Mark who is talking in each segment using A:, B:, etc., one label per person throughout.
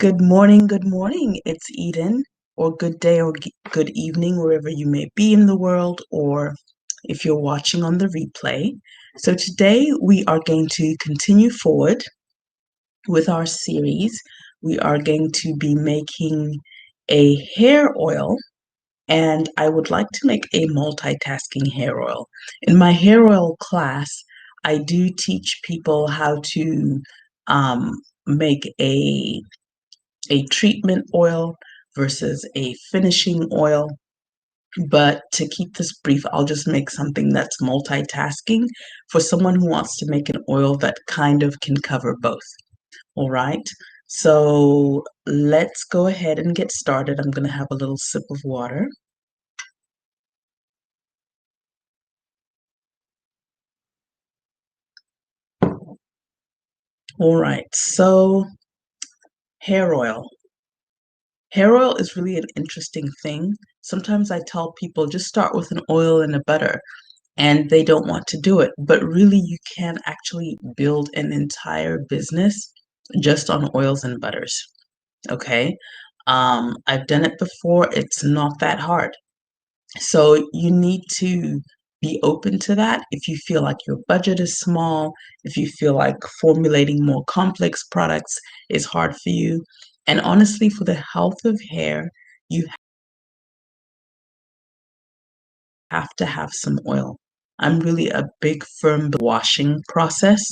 A: Good morning, good morning. It's Eden, or good day or good evening, wherever you may be in the world, or if you're watching on the replay. So, today we are going to continue forward with our series. We are going to be making a hair oil, and I would like to make a multitasking hair oil. In my hair oil class, I do teach people how to make a treatment oil versus a finishing oil. But to keep this brief, I'll just make something that's multitasking for someone who wants to make an oil that kind of can cover both. All right. So let's go ahead and get started. I'm going to have a little sip of water. All right. So hair oil. Hair oil is really an interesting thing. Sometimes I tell people just start with an oil and a butter, and they don't want to do it. But really, you can actually build an entire business just on oils and butters. Okay. I've done it before. It's not that hard. So you need to be open to that. If you feel like your budget is small, if you feel like formulating more complex products is hard for you. And honestly, for the health of hair, you have to have some oil. I'm really a big firm washing process.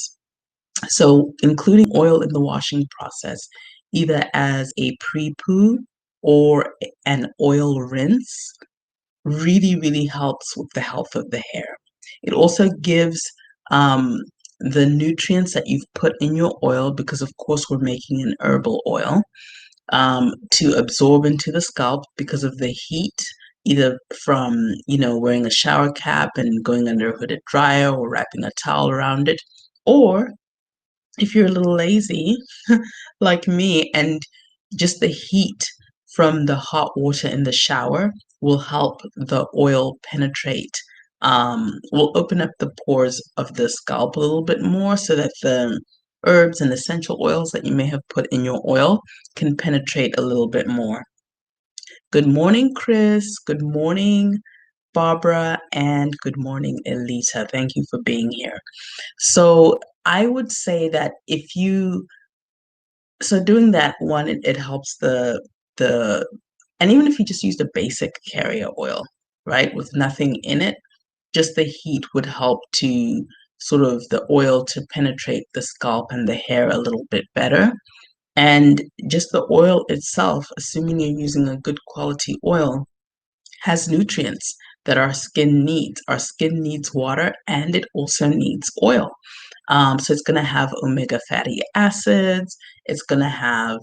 A: So including oil in the washing process, either as a pre-poo or an oil rinse, really, really helps with the health of the hair. It also gives the nutrients that you've put in your oil, because of course we're making an herbal oil, to absorb into the scalp because of the heat, either from, wearing a shower cap and going under a hooded dryer or wrapping a towel around it, or if you're a little lazy like me, and just the heat from the hot water in the shower will help the oil penetrate, will open up the pores of the scalp a little bit more so that the herbs and essential oils that you may have put in your oil can penetrate a little bit more. Good morning, Chris. Good morning, Barbara. And good morning, Elita. Thank you for being here. So I would say that doing that one, it helps the and even if you just used a basic carrier oil, right, with nothing in it, just the heat would help to sort of the oil to penetrate the scalp and the hair a little bit better. And just the oil itself, assuming you're using a good quality oil, has nutrients that our skin needs. Our skin needs water and it also needs oil. So it's going to have omega fatty acids. It's going to have,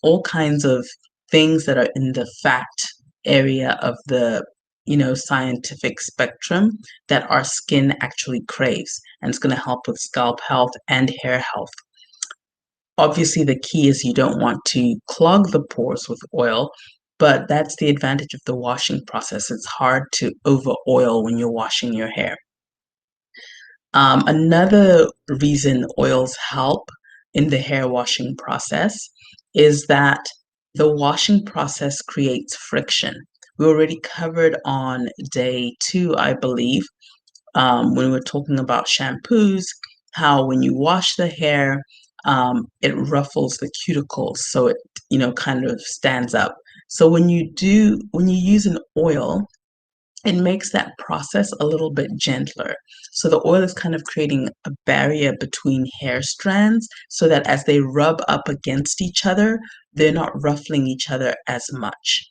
A: all kinds of things that are in the fat area of the, scientific spectrum that our skin actually craves. And it's going to help with scalp health and hair health. Obviously, the key is you don't want to clog the pores with oil, but that's the advantage of the washing process. It's hard to over oil when you're washing your hair. Another reason oils help in the hair washing process is that the washing process creates friction. We already covered on day 2, I believe, when we were talking about shampoos, how when you wash the hair, it ruffles the cuticles, so it, kind of stands up. So when you use an oil, it makes that process a little bit gentler. So the oil is kind of creating a barrier between hair strands so that as they rub up against each other, they're not ruffling each other as much.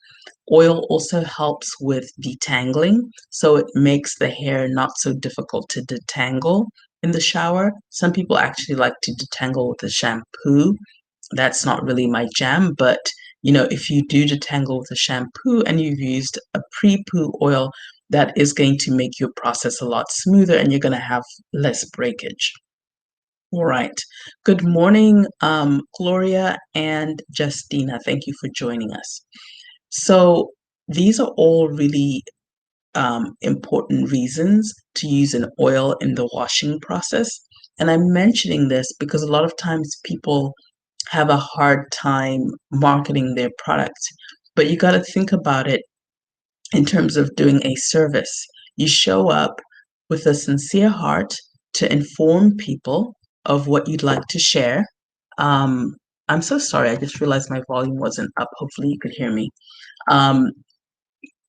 A: Oil also helps with detangling, so it makes the hair not so difficult to detangle in the shower. Some people actually like to detangle with a shampoo. That's not really my jam, but if you do detangle with a shampoo and you've used a pre-poo oil, that is going to make your process a lot smoother and you're going to have less breakage. All right. Good morning, Gloria and Justina. Thank you for joining us. So these are all really important reasons to use an oil in the washing process. And I'm mentioning this because a lot of times people have a hard time marketing their product. But you got to think about it in terms of doing a service. You show up with a sincere heart to inform people of what you'd like to share. Um, I'm so sorry, I just realized my volume wasn't up. Hopefully, you could hear me. Um,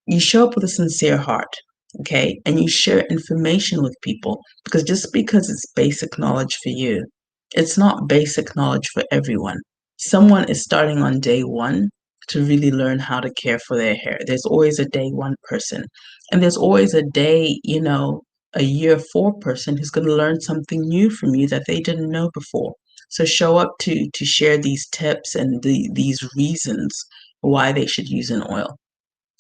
A: you show up with a sincere heart, okay, and you share information with people, because just because it's basic knowledge for you, it's not basic knowledge for everyone. Someone is starting on day one to really learn how to care for their hair. There's always a day one person, and there's always a day, a year four person who's going to learn something new from you that they didn't know before. So show up to share these tips and these reasons why they should use an oil.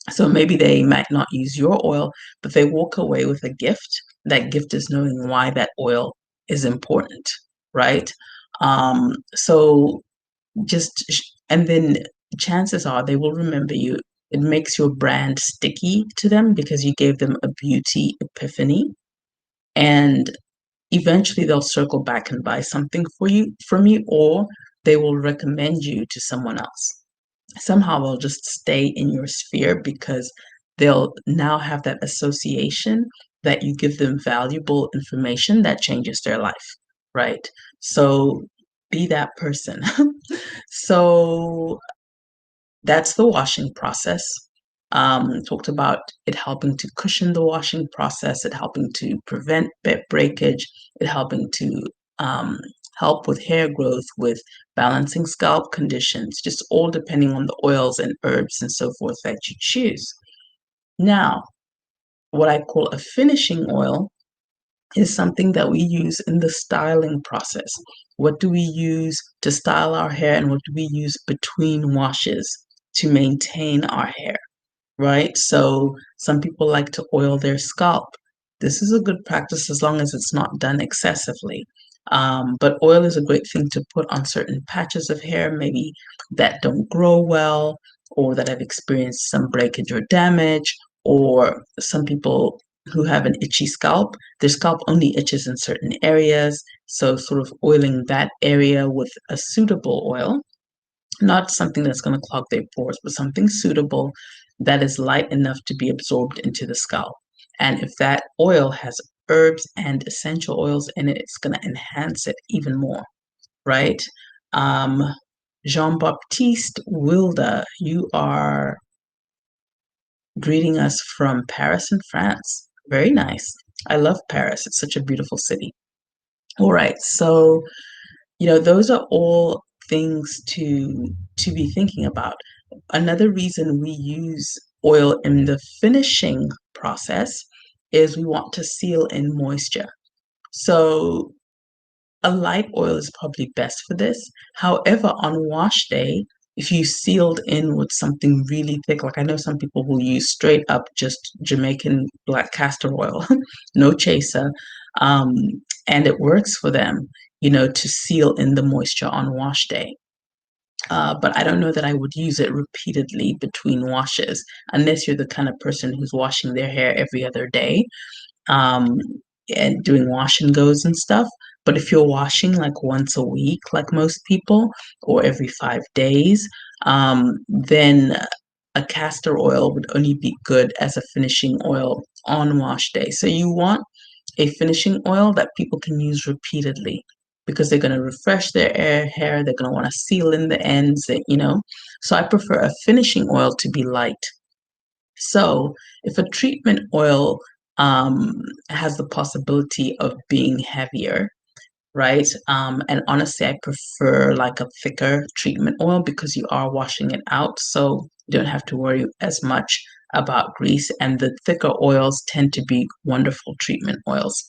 A: So maybe they might not use your oil, but they walk away with a gift. That gift is knowing why that oil is important, right? So and then chances are they will remember you. It makes your brand sticky to them because you gave them a beauty epiphany. And eventually they'll circle back and buy something from you, or they will recommend you to someone else. Somehow they'll just stay in your sphere because they'll now have that association that you give them valuable information that changes their life, right? So be that person. So that's the washing process. Talked about it helping to cushion the washing process, it helping to prevent breakage, it helping to um, help with hair growth, with balancing scalp conditions, just all depending on the oils and herbs and so forth that you choose. Now, what I call a finishing oil is something that we use in the styling process. What do we use to style our hair, and what do we use between washes to maintain our hair? Right? So some people like to oil their scalp. This is a good practice as long as it's not done excessively. But oil is a great thing to put on certain patches of hair, maybe that don't grow well, or that have experienced some breakage or damage, or some people who have an itchy scalp. Their scalp only itches in certain areas. So, sort of oiling that area with a suitable oil, not something that's going to clog their pores, but something suitable that is light enough to be absorbed into the scalp. And if that oil has herbs and essential oils in it, it's going to enhance it even more, right? Um, Jean-Baptiste Wilda, you are greeting us from Paris in France. Very nice. I love Paris. It's such a beautiful city. All right, so those are all things to be thinking about. Another reason we use oil in the finishing process is we want to seal in moisture. So a light oil is probably best for this. However, on wash day, if you sealed in with something really thick, like I know some people will use straight up just Jamaican black castor oil, no chaser, um, and it works for them, to seal in the moisture on wash day. But I don't know that I would use it repeatedly between washes, unless you're the kind of person who's washing their hair every other day, um, and doing wash and goes and stuff. But if you're washing like once a week, like most people, or every 5 days, then a castor oil would only be good as a finishing oil on wash day. So you want a finishing oil that people can use repeatedly, because they're going to refresh their hair, they're going to want to seal in the ends. So I prefer a finishing oil to be light. So if a treatment oil has the possibility of being heavier, right? And honestly, I prefer like a thicker treatment oil because you are washing it out. So you don't have to worry as much about grease. And the thicker oils tend to be wonderful treatment oils.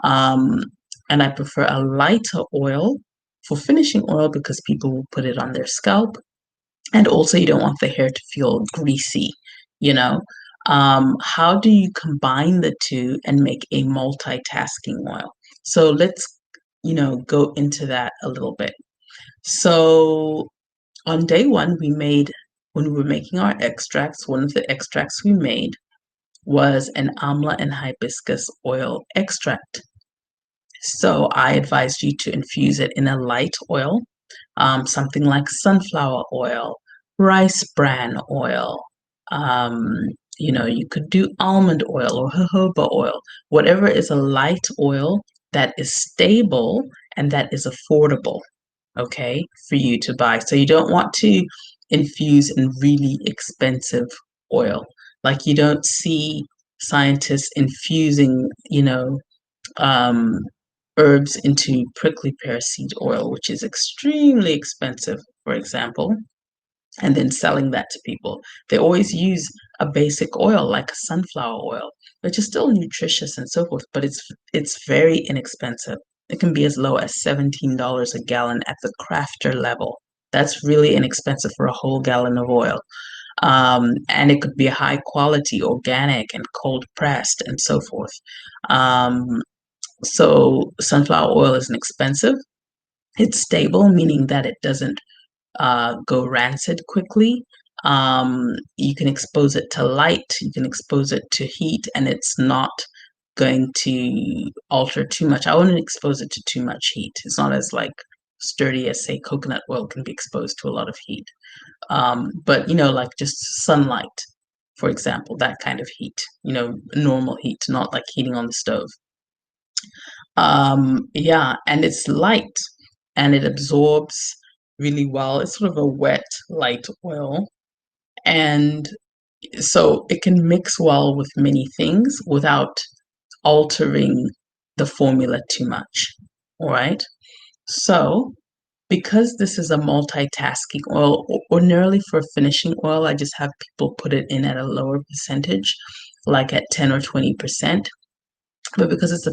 A: Um, and I prefer a lighter oil for finishing oil because people will put it on their scalp. And also, you don't want the hair to feel greasy, you know? How do you combine the two and make a multitasking oil? So let's, go into that a little bit. So on day one, when we were making our extracts, one of the extracts we made was an Amla and Hibiscus oil extract. So I advised you to infuse it in a light oil. something like sunflower oil, rice bran oil. You could do almond oil or jojoba oil, whatever is a light oil that is stable and that is affordable, okay, for you to buy. So you don't want to infuse in really expensive oil. Like you don't see scientists infusing, um, herbs into prickly pear seed oil, which is extremely expensive, for example, and then selling that to people. They always use a basic oil like a sunflower oil, which is still nutritious and so forth, but it's very inexpensive. It can be as low as $17 a gallon at the crafter level. That's really inexpensive for a whole gallon of oil. And it could be high quality, organic, and cold pressed, and so forth. So sunflower oil is inexpensive. It's stable, meaning that it doesn't go rancid quickly. You can expose it to light, you can expose it to heat, and it's not going to alter too much. I wouldn't expose it to too much heat. It's not as like sturdy as say coconut oil can be exposed to a lot of heat. But like just sunlight, for example, that kind of heat, normal heat, not like heating on the stove. Yeah, and it's light and it absorbs really well. It's sort of a wet, light oil. And so it can mix well with many things without altering the formula too much. All right. So because this is a multitasking oil, ordinarily for finishing oil, I just have people put it in at a lower percentage, like at 10 or 20%. But because it's a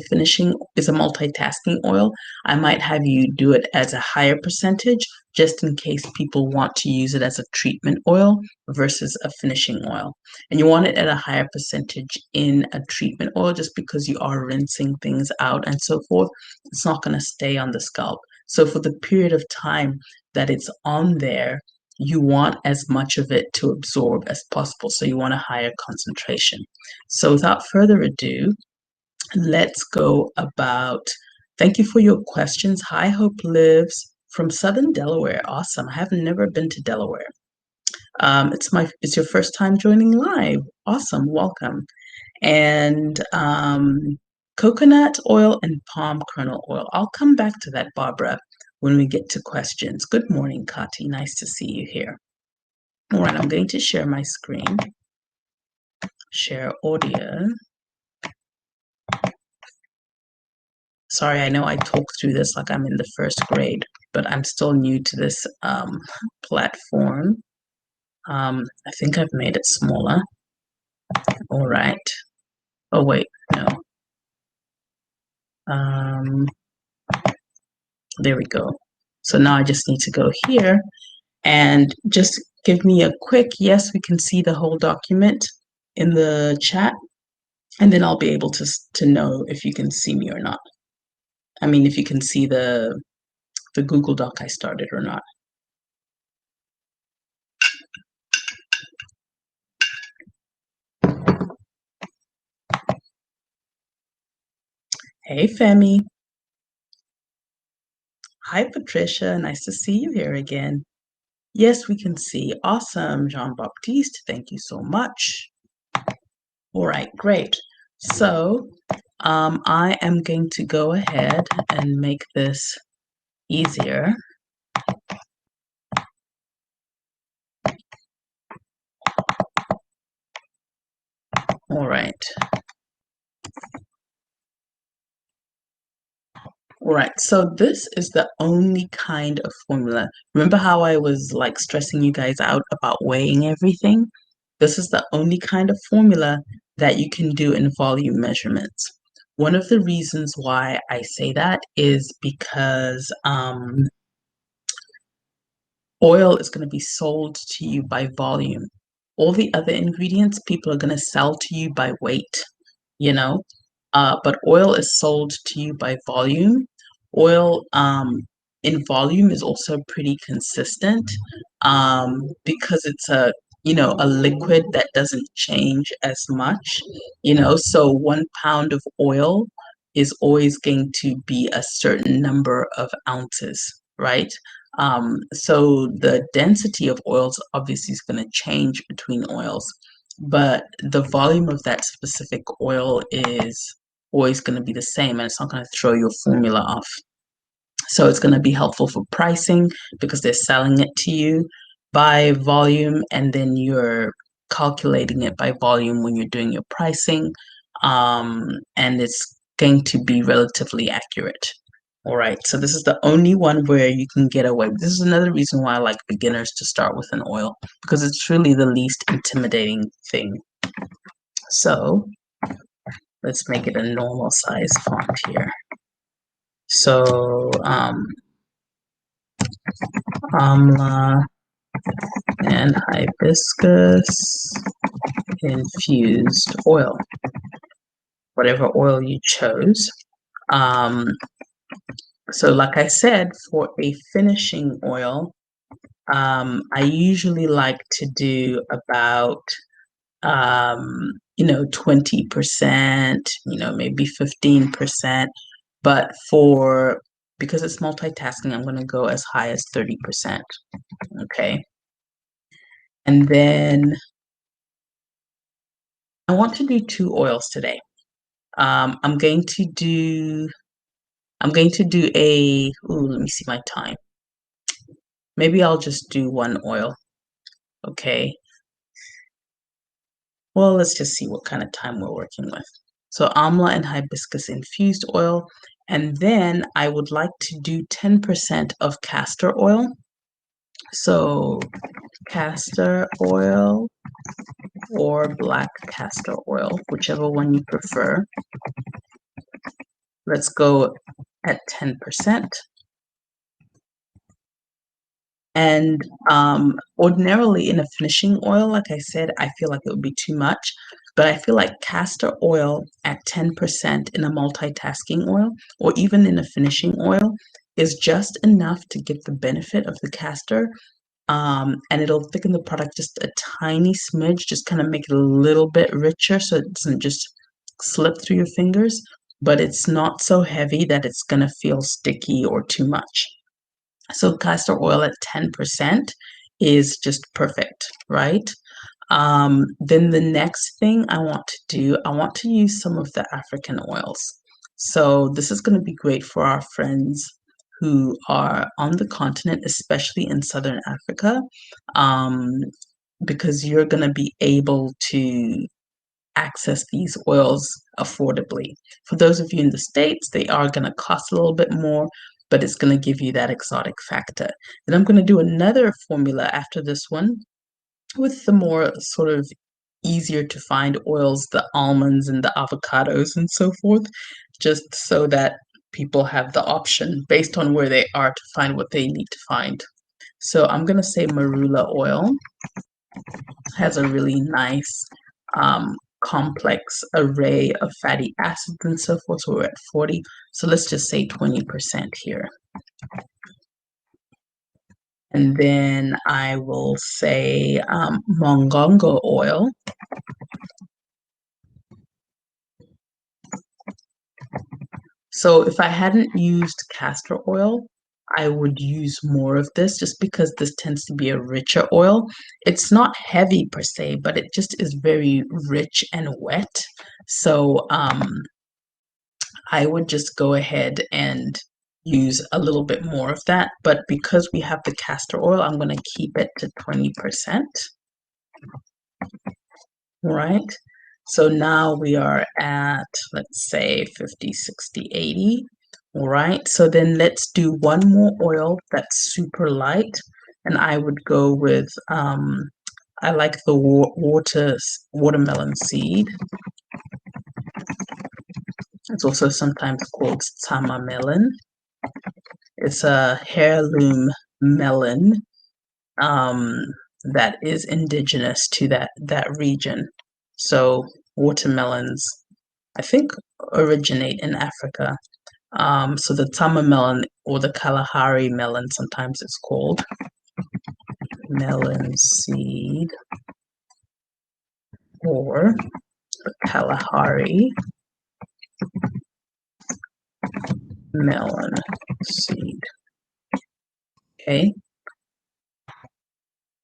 A: multitasking oil, I might have you do it as a higher percentage just in case people want to use it as a treatment oil versus a finishing oil. And you want it at a higher percentage in a treatment oil just because you are rinsing things out and so forth. It's not going to stay on the scalp. So for the period of time that it's on there, you want as much of it to absorb as possible. So you want a higher concentration. So without further ado, let's go about. Thank you for your questions. Hi, Hope Lives from Southern Delaware. Awesome. I have never been to Delaware. It's your first time joining live. Awesome. Welcome. And coconut oil and palm kernel oil. I'll come back to that, Barbara, when we get to questions. Good morning, Kati. Nice to see you here. All right, I'm going to share my screen. Share audio. Sorry, I know I talk through this like I'm in the first grade, but I'm still new to this platform. I think I've made it smaller. All right. Oh, wait, no. There we go. So now I just need to go here and just give me a quick yes, we can see the whole document in the chat, and then I'll be able to know if you can see me or not. I mean, if you can see the Google Doc I started or not. Hey, Femi. Hi, Patricia. Nice to see you here again. Yes, we can see. Awesome, Jean-Baptiste. Thank you so much. All right, great. So I am going to go ahead and make this easier. All right. All right, so this is the only kind of formula. Remember how I was like stressing you guys out about weighing everything? This is the only kind of formula that you can do in volume measurements. One of the reasons why I say that is because oil is going to be sold to you by volume. All the other ingredients people are going to sell to you by weight, you know? But oil is sold to you by volume. Oil in volume is also pretty consistent because it's a liquid that doesn't change as much, so 1 pound of oil is always going to be a certain number of ounces, right? So the density of oils obviously is going to change between oils, but the volume of that specific oil is always going to be the same, and it's not going to throw your formula off. So it's going to be helpful for pricing because they're selling it to you by volume, and then you're calculating it by volume when you're doing your pricing, and it's going to be relatively accurate. All right, so this is the only one where you can get away. This is another reason why I like beginners to start with an oil, because it's really the least intimidating thing. So let's make it a normal size font here. So Amla and Hibiscus infused oil, whatever oil you chose. So like I said, for a finishing oil, I usually like to do about 20%, maybe 15%. But because it's multitasking, I'm going to go as high as 30%. Okay. And then I want to do 2 oils today. I'm going to do let me see my time. Maybe I'll just do 1 oil. Okay. Well, let's just see what kind of time we're working with. So Amla and Hibiscus infused oil. And then I would like to do 10% of castor oil. So castor oil or black castor oil, whichever one you prefer. Let's go at 10%. And ordinarily in a finishing oil, like I said, I feel like it would be too much. But I feel like castor oil at 10% in a multitasking oil, or even in a finishing oil, is just enough to get the benefit of the castor. And it'll thicken the product just a tiny smidge, just kind of make it a little bit richer so it doesn't just slip through your fingers. But it's not so heavy that it's going to feel sticky or too much. So castor oil at 10% is just perfect, right? Then the next thing I want to do, I want to use some of the African oils. So this is going to be great for our friends who are on the continent, especially in Southern Africa, because you're going to be able to access these oils affordably. For those of you in the States, they are going to cost a little bit more, but it's going to give you that exotic factor. Then I'm going to do another formula after this one with the more sort of easier to find oils, the almonds and the avocados and so forth, just so that people have the option based on where they are to find what they need to find. So I'm going to say marula oil has a really nice complex array of fatty acids and so forth. So we're at 40. So let's just say 20% here. And then I will say mongongo oil. So if I hadn't used castor oil, I would use more of this just because this tends to be a richer oil. It's not heavy per se, but it just is very rich and wet. So I would just go ahead and use a little bit more of that. But because we have the castor oil, I'm going to keep it to 20%. Right? So now we are at, let's say, 50, 60, 80. All right. So then let's do 1 more oil that's super light. And I would go with, I like the watermelon seed. It's also sometimes called tsama melon. It's a heirloom melon that is indigenous to that region. So watermelons, I think, originate in Africa. So the tama melon or the Kalahari melon, sometimes it's called melon seed, or the Kalahari melon seed. Okay,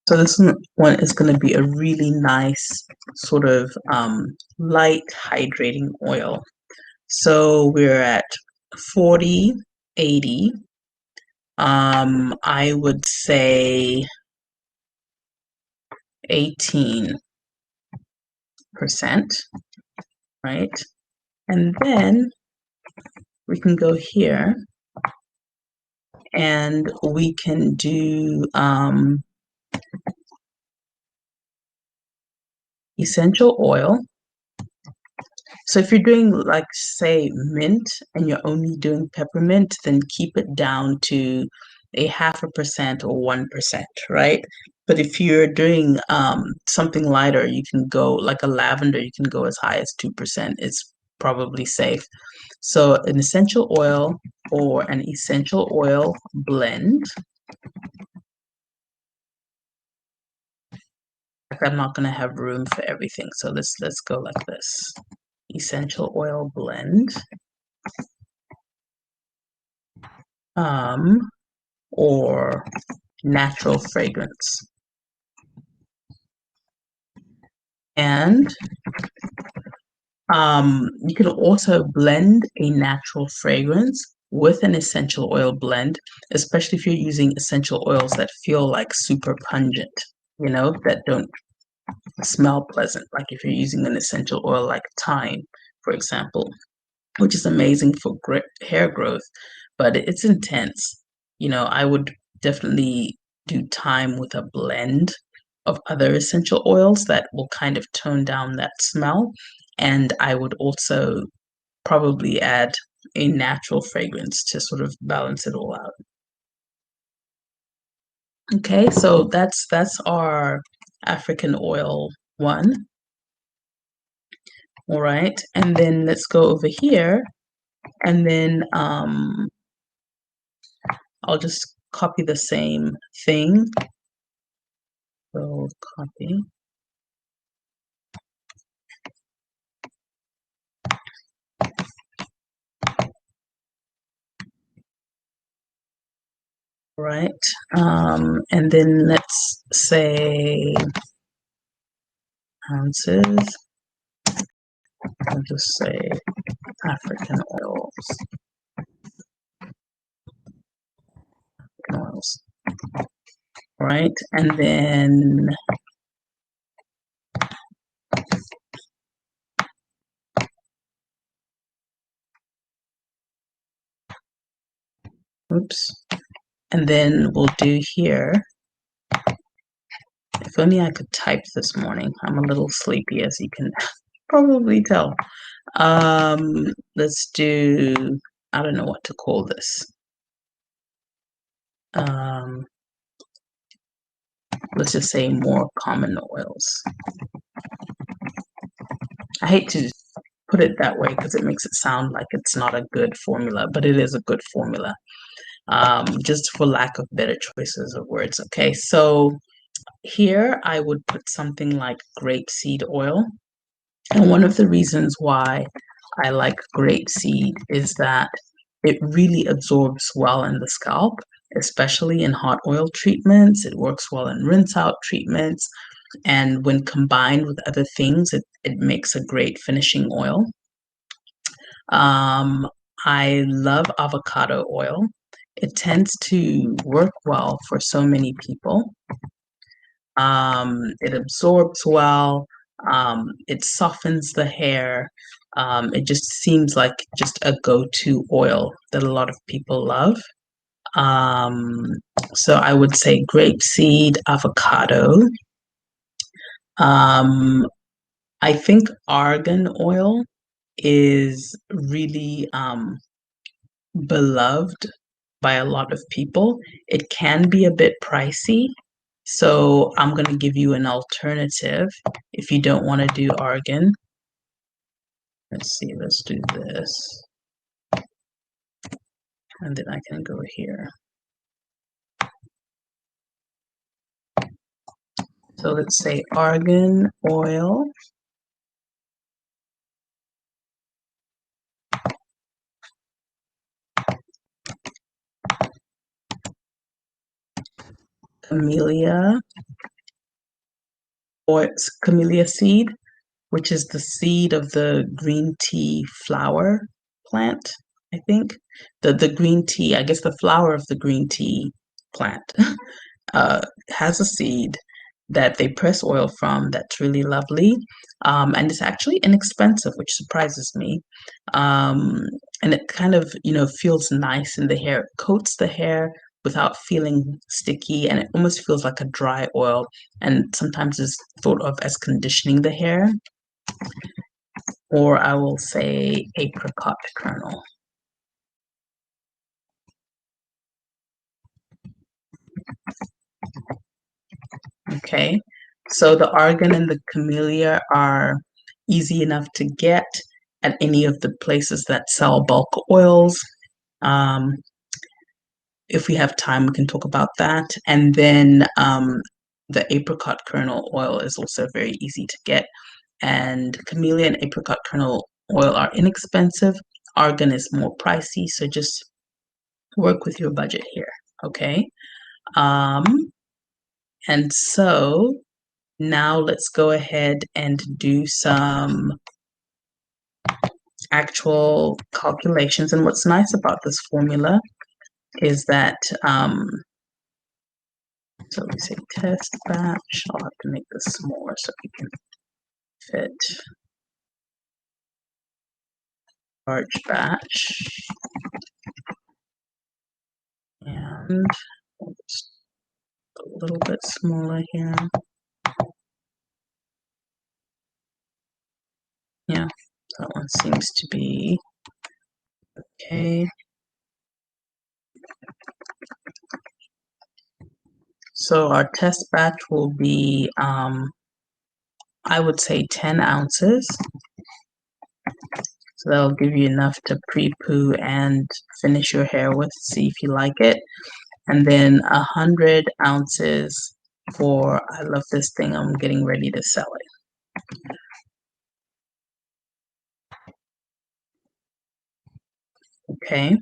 A: so this one is going to be a really nice sort of light hydrating oil. So we're at 40, 80. I would say 18%, right? And then we can go here and we can do essential oil. So if you're doing like say mint and you're only doing peppermint, then keep it down to a 0.5% or 1%, right? But if you're doing something lighter, you can go like a lavender, you can go as high as 2%. It's probably safe. So an essential oil or an essential oil blend. I'm not going to have room for everything, so let's go like this. Essential oil blend. Or natural fragrance. And you can also blend a natural fragrance with an essential oil blend, especially if you're using essential oils that feel like super pungent, that don't smell pleasant. Like if you're using an essential oil like thyme, for example, which is amazing for hair growth, but it's intense. I would definitely do thyme with a blend of other essential oils that will kind of tone down that smell. And I would also probably add a natural fragrance to sort of balance it all out. Okay, so that's our African oil one. All right, and then let's go over here, and then I'll just copy the same thing. So copy. Right, and then let's say ounces. I'll just say African oils, right? And then oops, and then we'll do here. If only I could type this morning. I'm a little sleepy, as you can probably tell. Let's do, I don't know what to call this. Let's just say more common oils. I hate to put it that way because it makes it sound like it's not a good formula, but it is a good formula. Just for lack of better choices of words. Okay, so here I would put something like grapeseed oil. And one of the reasons why I like grapeseed is that it really absorbs well in the scalp, especially in hot oil treatments. It works well in rinse out treatments. And when combined with other things, it makes a great finishing oil. I love avocado oil. It tends to work well for so many people. It absorbs well. It softens the hair. It just seems like just a go-to oil that a lot of people love. Um, so I would say grapeseed, avocado. I think argan oil is really beloved by a lot of people. It can be a bit pricey, so I'm going to give you an alternative if you don't want to do argan. Let's see, let's do this. And then I can go here. So let's say argan oil. camellia or camellia seed, which is the seed of the green tea flower plant, I think. The green tea, I guess the flower of the green tea plant uh, has a seed that they press oil from that's really lovely. And it's actually inexpensive, which surprises me. Um, and it kind of, feels nice in the hair. It coats the hair without feeling sticky, and it almost feels like a dry oil, and sometimes is thought of as conditioning the hair, or I will say apricot kernel. Okay, so the argan and the camellia are easy enough to get at any of the places that sell bulk oils. Um, if we have time, we can talk about that. And then the apricot kernel oil is also very easy to get. And camellia and apricot kernel oil are inexpensive. Argan is more pricey, so just work with your budget here, okay? Um, and so now let's go ahead and do some actual calculations. And what's nice about this formula is that, so we say test batch. I'll have to make this smaller so we can fit large batch. And just a little bit smaller here. Yeah, that one seems to be okay. So our test batch will be, I would say 10 ounces. So that'll give you enough to pre-poo and finish your hair with, see if you like it. And then 100 ounces for, I love this thing, I'm getting ready to sell it. Okay,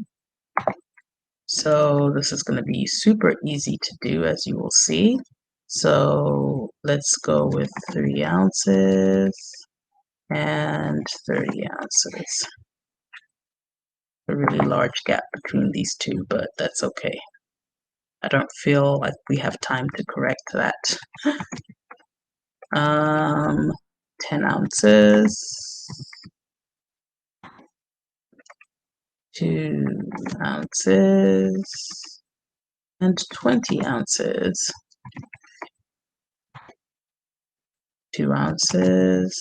A: so this is going to be super easy to do, as you will see. So let's go with 3 ounces and 30 ounces. A really large gap between these two, but that's okay. I don't feel like we have time to correct that. 10 ounces, 2 ounces, and 20 ounces. 2 ounces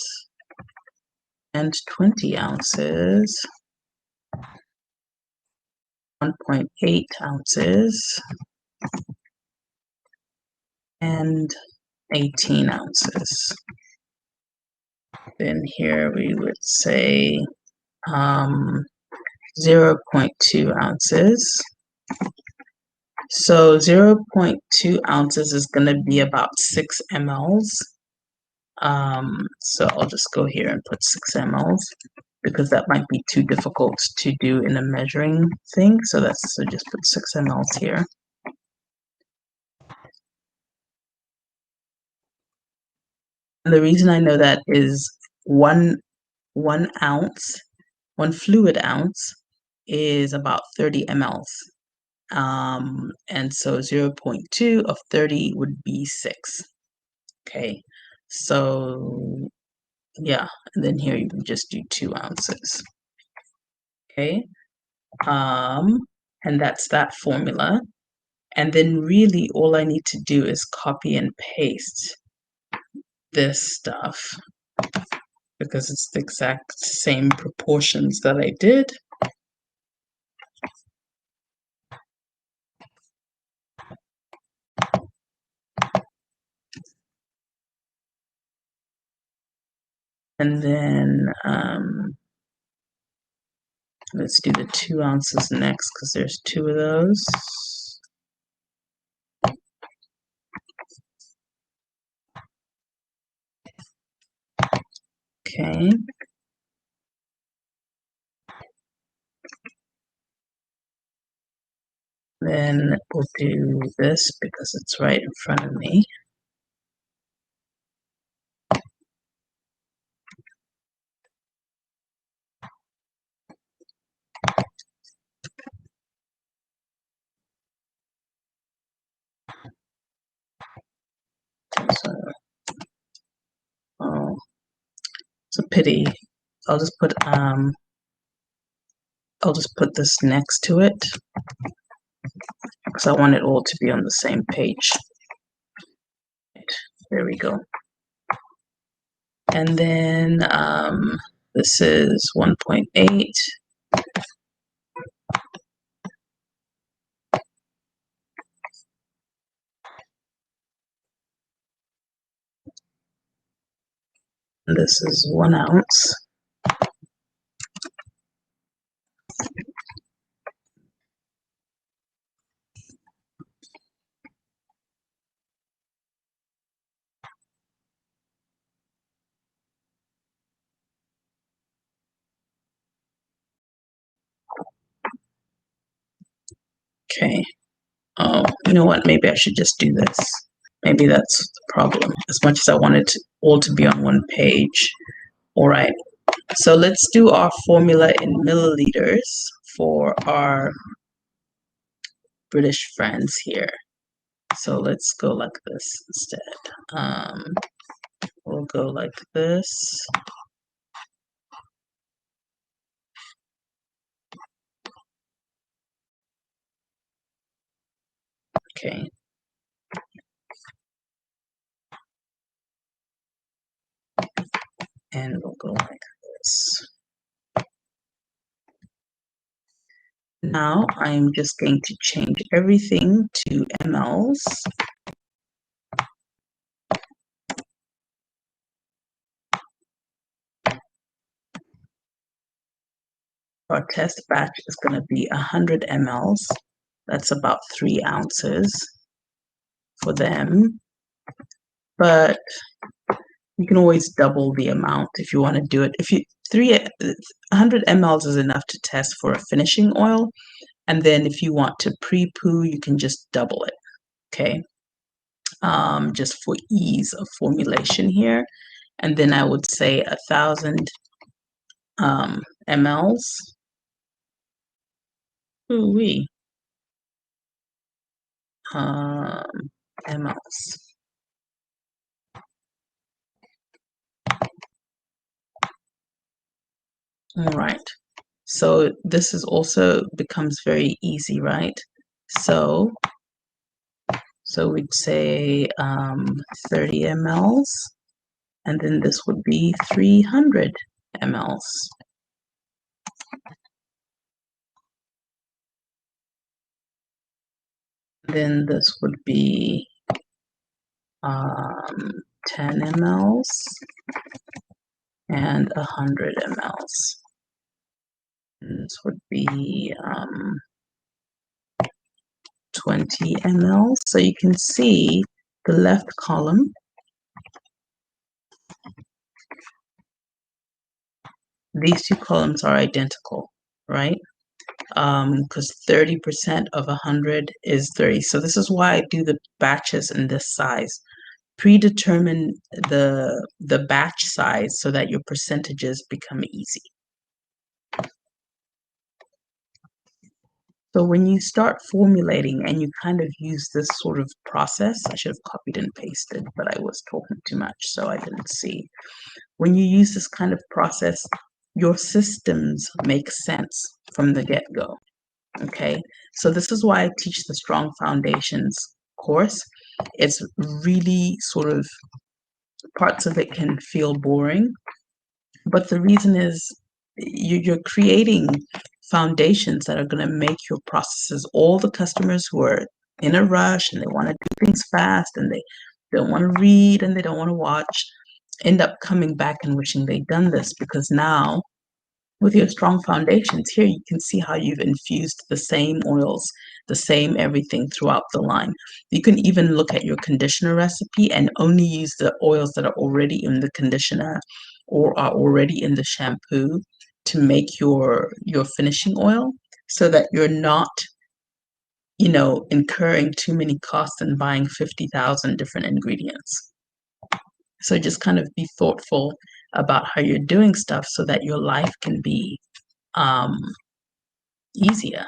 A: and 20 ounces. 1.8 ounces and 18 ounces. Then here we would say 0.2 ounces. So 0.2 ounces is going to be about 6 mLs. So I'll just go here and put 6 mLs because that might be too difficult to do in a measuring thing. So just put 6 mLs here. And the reason I know that is one ounce, one fluid ounce is about 30 mLs. And so 0.2 of 30 would be 6. Okay, so yeah, and then here you can just do 2 ounces. Okay, and that's that formula. And then really all I need to do is copy and paste this stuff because it's the exact same proportions that I did. And then let's do the 2 ounces next because there's 2 of those. Okay. then we'll do this because it's right in front of me. So, oh, it's a pity. I'll just put this next to it because I want it all to be on the same page. There we go. And then this is 1.8. And this is 1 ounce. Okay. Oh, you know what? Maybe I should just do this. Maybe that's the problem. As much as I want it all to be on one page. All right. So let's do our formula in milliliters for our British friends here. So let's go like this instead. We'll go like this. Okay. And we'll go like this. Now I'm just going to change everything to mLs. Our test batch is going to be 100 mLs. That's about 3 ounces for them. But you can always double the amount if you want to do it. If you 100 mLs is enough to test for a finishing oil, and then if you want to pre-poo, you can just double it. Okay, just for ease of formulation here. And then I would say 1,000 mLs. Ooh-wee. mLs. All right. So this is also becomes very easy, right? So we'd say 30 mLs, and then this would be 300 mLs. Then this would be 10 mLs and 100 mLs. And this would be 20 mLs. So you can see the left column, these two columns are identical, right? Because 30% of 100 is 30. So this is why I do the batches in this size. Predetermine the batch size so that your percentages become easy. So when you start formulating and you kind of use this sort of process, I should have copied and pasted, but I was talking too much, so I didn't see. When you use this kind of process, your systems make sense from the get-go. Okay, so this is why I teach the Strong Foundations course. It's really sort of, parts of it can feel boring, but the reason is you're creating foundations that are going to make your processes. All the customers who are in a rush and they want to do things fast and they don't want to read and they don't want to watch end up coming back and wishing they'd done this, because now with your strong foundations here, you can see how you've infused the same oils, the same everything throughout the line. You can even look at your conditioner recipe and only use the oils that are already in the conditioner or are already in the shampoo to make your finishing oil, so that you're not incurring too many costs and buying 50,000 different ingredients. So just kind of be thoughtful about how you're doing stuff so that your life can be easier.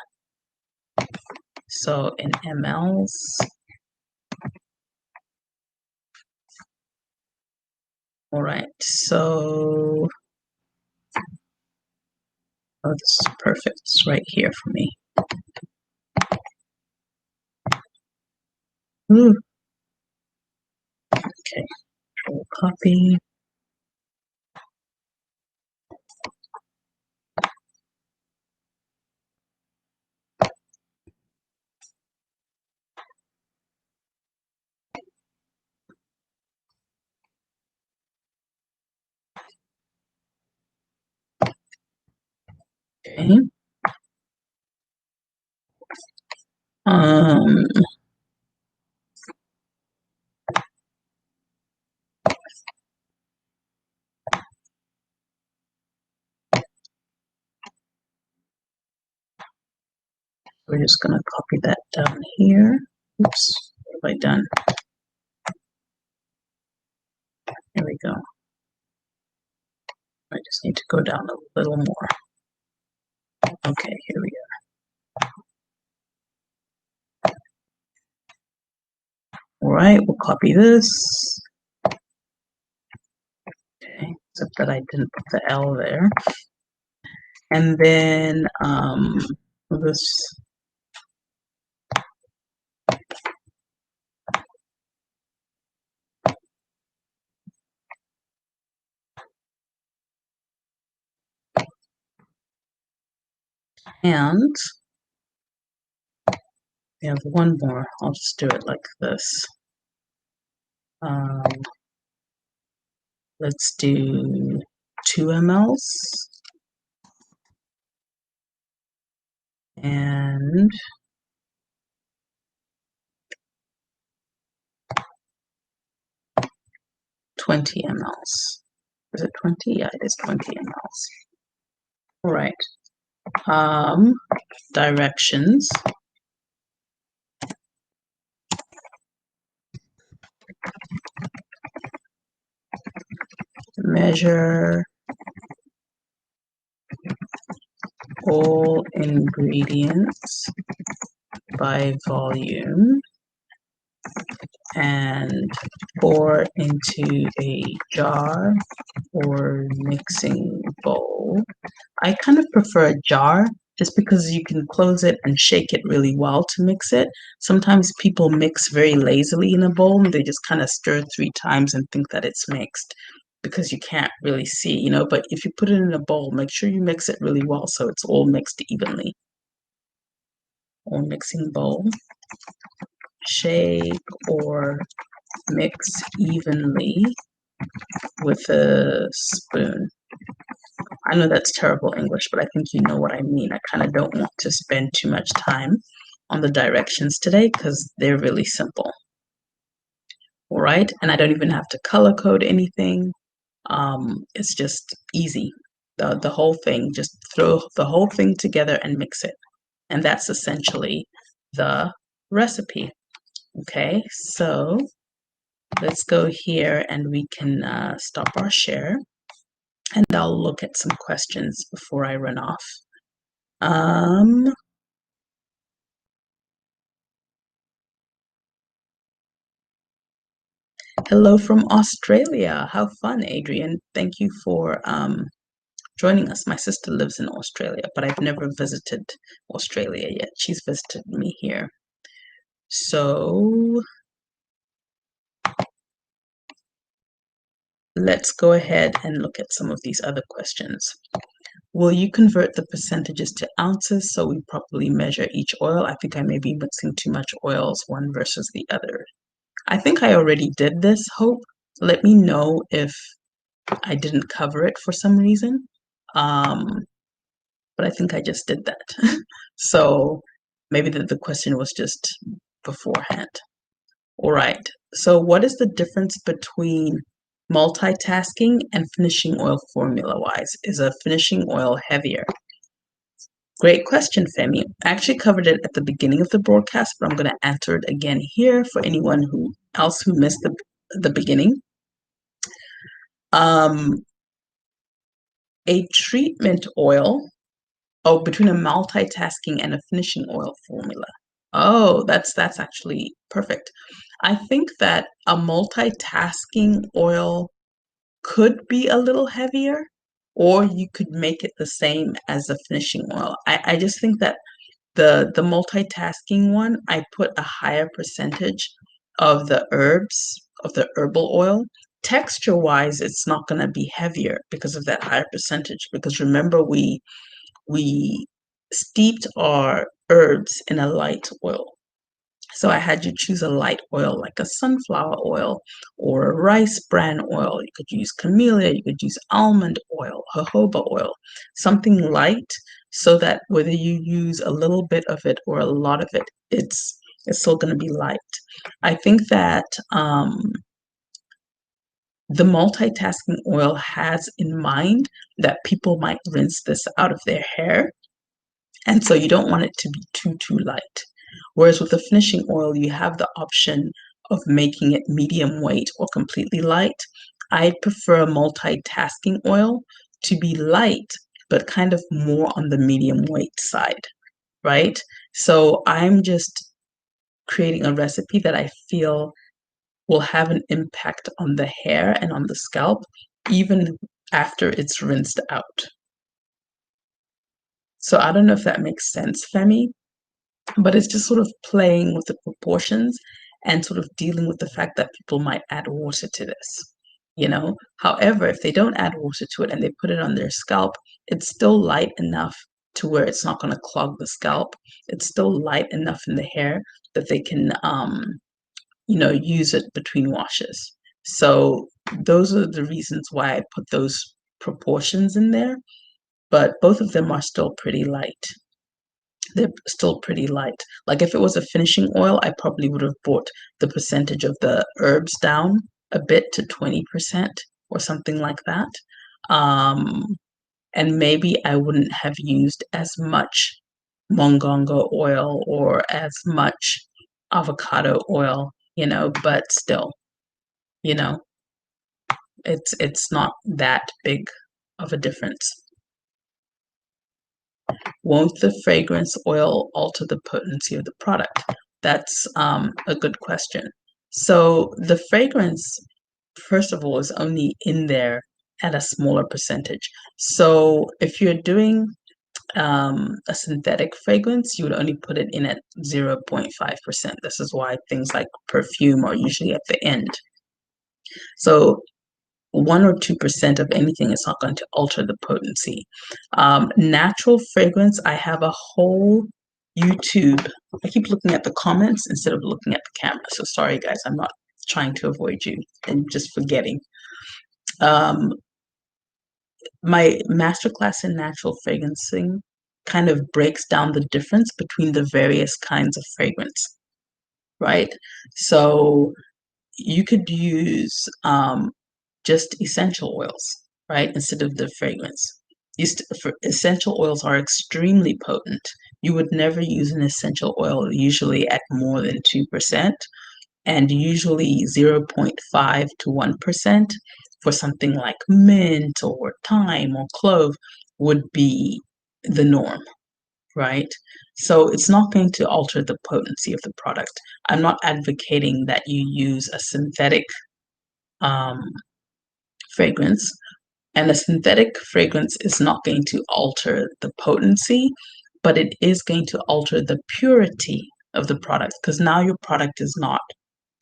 A: So in mLs, all right, so this is perfect. It's right here for me. Ooh. Okay, Control copy. Okay. Um, we're just gonna copy that down here. Oops, what have I done? Here we go. I just need to go down a little more. Okay, here we go. All right, we'll copy this. Okay, except that I didn't put the L there. And then this and we have one more. I'll just do it like this. Let's do 2 mLs and 20 mLs. Is it 20? Yeah, it is 20 mLs. All right. Directions. Measure all ingredients by volume and pour into a jar or mixing bowl. I kind of prefer a jar just because you can close it and shake it really well to mix it. Sometimes people mix very lazily in a bowl and they just kind of stir 3 times and think that it's mixed because you can't really see, but if you put it in a bowl, make sure you mix it really well so it's all mixed evenly. Or mixing bowl, shake or mix evenly with a spoon. I know that's terrible English, but I think you know what I mean. I kind of don't want to spend too much time on the directions today because they're really simple. All right, and I don't even have to color code anything. It's just easy. The whole thing, just throw the whole thing together and mix it. And that's essentially the recipe. Okay, so let's go here and we can stop our share. And I'll look at some questions before I run off. Hello from Australia. How fun, Adrian. Thank you for joining us. My sister lives in Australia, but I've never visited Australia yet. She's visited me here. So let's go ahead and look at some of these other questions. Will you convert the percentages to ounces so we properly measure each oil? I think I may be mixing too much oils, one versus the other. I think I already did this, Hope. Let me know if I didn't cover it for some reason. But I think I just did that. So maybe the question was just beforehand. All right. So what is the difference between multitasking and finishing oil formula-wise? Is a finishing oil heavier? Great question, Femi. I actually covered it at the beginning of the broadcast, but I'm going to answer it again here for anyone who else who missed the beginning. A treatment oil, oh, between a multitasking and a finishing oil formula. Oh, that's actually perfect. I think that a multitasking oil could be a little heavier, or you could make it the same as a finishing oil. I just think that the multitasking one, I put a higher percentage of the herbs, of the herbal oil. Texture wise, it's not going to be heavier because of that higher percentage. Because remember, we steeped our herbs in a light oil. So I had you choose a light oil like a sunflower oil or a rice bran oil. You could use camellia, you could use almond oil, jojoba oil, something light so that whether you use a little bit of it or a lot of it, it's still going to be light. I think that the multitasking oil has in mind that people might rinse this out of their hair, and so you don't want it to be too light. Whereas with the finishing oil, you have the option of making it medium weight or completely light. I prefer multitasking oil to be light, but kind of more on the medium weight side, right? So I'm just creating a recipe that I feel will have an impact on the hair and on the scalp, even after it's rinsed out. So I don't know if that makes sense, Femi, but it's just sort of playing with the proportions and sort of dealing with the fact that people might add water to this. However, if they don't add water to it and they put it on their scalp, it's still light enough to where it's not going to clog the scalp. It's still light enough in the hair that they can use it between washes. So those are the reasons why I put those proportions in there, but both of them are still pretty light. They're still pretty light. Like if it was a finishing oil, I probably would have brought the percentage of the herbs down a bit to 20% or something like that. Um, and maybe I wouldn't have used as much mongongo oil or as much avocado oil, but still, you know, it's not that big of a difference. Won't the fragrance oil alter the potency of the product? That's a good question. So the fragrance, first of all, is only in there at a smaller percentage. So if you're doing a synthetic fragrance, you would only put it in at 0.5%. This is why things like perfume are usually at the end. So 1 or 2% of anything is not going to alter the potency. Natural fragrance, I have a whole YouTube. I keep looking at the comments instead of looking at the camera. So sorry, guys, I'm not trying to avoid you and just forgetting. My masterclass in natural fragrancing kind of breaks down the difference between the various kinds of fragrance, right? So you could use just essential oils, right, instead of the fragrance. Essential oils are extremely potent. You would never use an essential oil usually at more than 2%, and usually 0.5 to 1% for something like mint or thyme or clove would be the norm, right? So it's not going to alter the potency of the product. I'm not advocating that you use a synthetic um, fragrance, and a synthetic fragrance is not going to alter the potency, but it is going to alter the purity of the product because now your product is not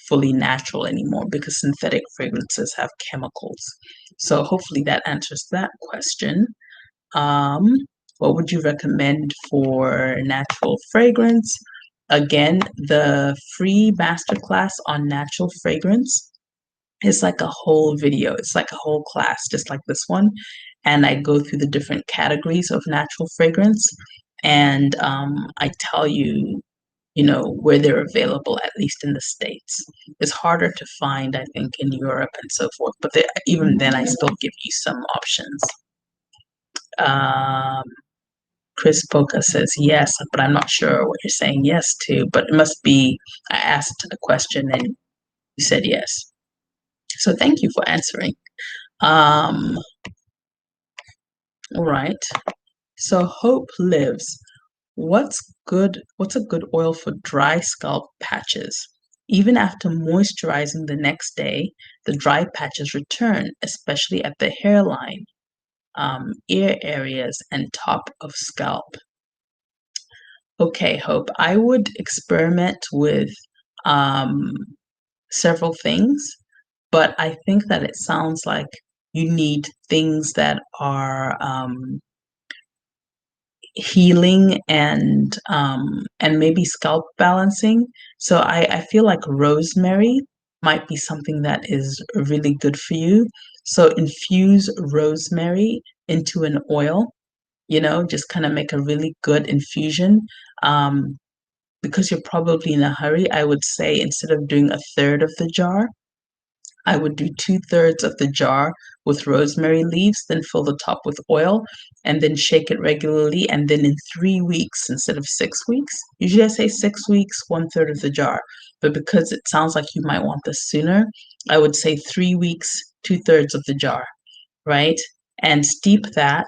A: fully natural anymore because synthetic fragrances have chemicals. So hopefully that answers that question. Um, what would you recommend for natural fragrance? Again, the free masterclass on natural fragrance is like a whole video. It's like a whole class, just like this one. And I go through the different categories of natural fragrance, and I tell you, where they're available, at least in the States. It's harder to find, I think, in Europe and so forth. But even then, I still give you some options. Um, Chris Boca says yes, but I'm not sure what you're saying yes to, but it must be I asked a question and you said yes. So thank you for answering. Um, all right. So Hope lives. What's a good oil for dry scalp patches? Even after moisturizing the next day, the dry patches return, especially at the hairline, ear areas, and top of scalp. Okay, Hope, I would experiment with um, several things, but I think that it sounds like you need things that are healing and maybe scalp balancing. So I feel like rosemary might be something that is really good for you. So infuse rosemary into an oil, just kind of make a really good infusion. Um, because you're probably in a hurry, I would say instead of doing a third of the jar, I would do two-thirds of the jar with rosemary leaves, then fill the top with oil, and then shake it regularly. And then in 3 weeks instead of 6 weeks, usually I say 6 weeks, one-third of the jar. But because it sounds like you might want this sooner, I would say 3 weeks, two-thirds of the jar, right? And steep that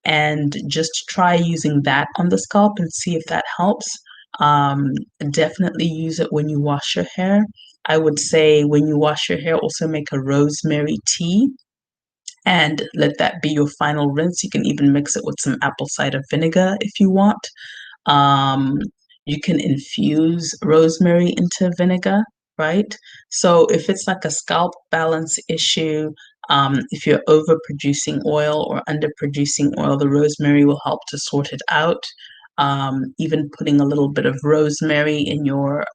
A: and just try using that on the scalp and see if that helps. Um, Definitely use it when you wash your hair. I would say when you wash your hair, also make a rosemary tea and let that be your final rinse. You can even mix it with some apple cider vinegar if you want. Um, you can infuse rosemary into vinegar, right? So if it's like a scalp balance issue, if you're overproducing oil or underproducing oil, the rosemary will help to sort it out. Even putting a little bit of rosemary in your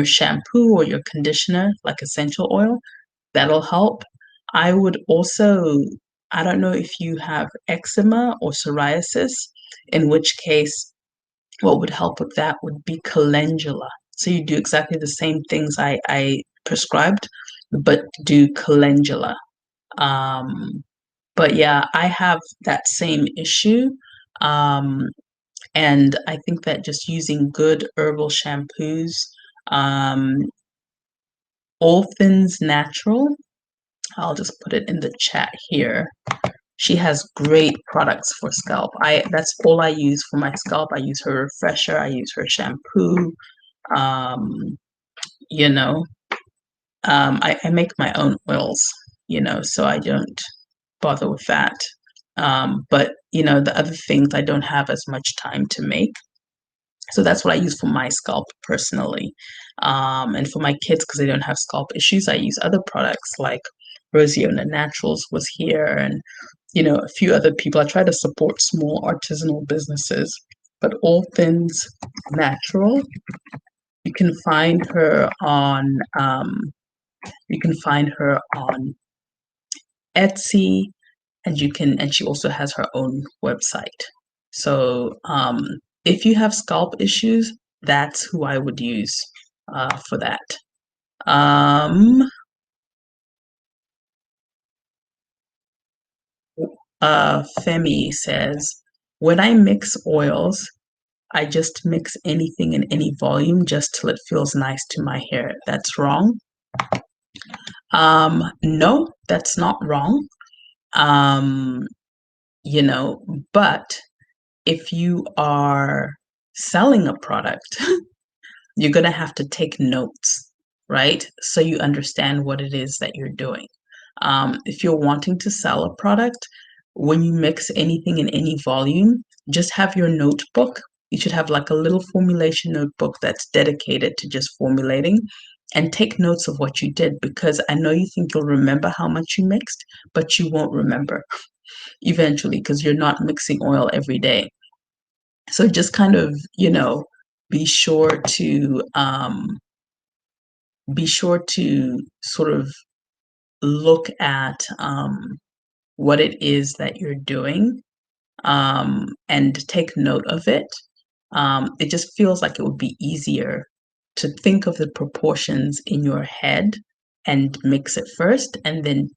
A: shampoo or your conditioner, like essential oil, that'll help. I would also, I don't know if you have eczema or psoriasis, in which case, what would help with that would be calendula. So you do exactly the same things I prescribed, but do calendula. Um, but yeah, I have that same issue. Um, and I think that just using good herbal shampoos, um, all things natural, I'll just put it in the chat here. She has great products for scalp. That's all I use for my scalp. I use her refresher, I use her shampoo. Um, you know, I make my own oils, so I don't bother with that. But the other things I don't have as much time to make. So that's what I use for my scalp personally. And for my kids, because they don't have scalp issues, I use other products like Rosiona Naturals was here and, a few other people. I try to support small artisanal businesses, but All Things Natural, you can find her on, Etsy, and she also has her own website. So if you have scalp issues, that's who I would use for that. Femi says, when I mix oils, I just mix anything in any volume just till it feels nice to my hair. That's wrong. No, that's not wrong. Um, you know, but if you are selling a product, you're going to have to take notes, right? So you understand what it is that you're doing. If you're wanting to sell a product, when you mix anything in any volume, just have your notebook. You should have like a little formulation notebook that's dedicated to just formulating and take notes of what you did because I know you think you'll remember how much you mixed, but you won't remember eventually because you're not mixing oil every day. So just kind of, be sure to sort of look at what it is that you're doing and take note of it. It just feels like it would be easier to think of the proportions in your head and mix it first and then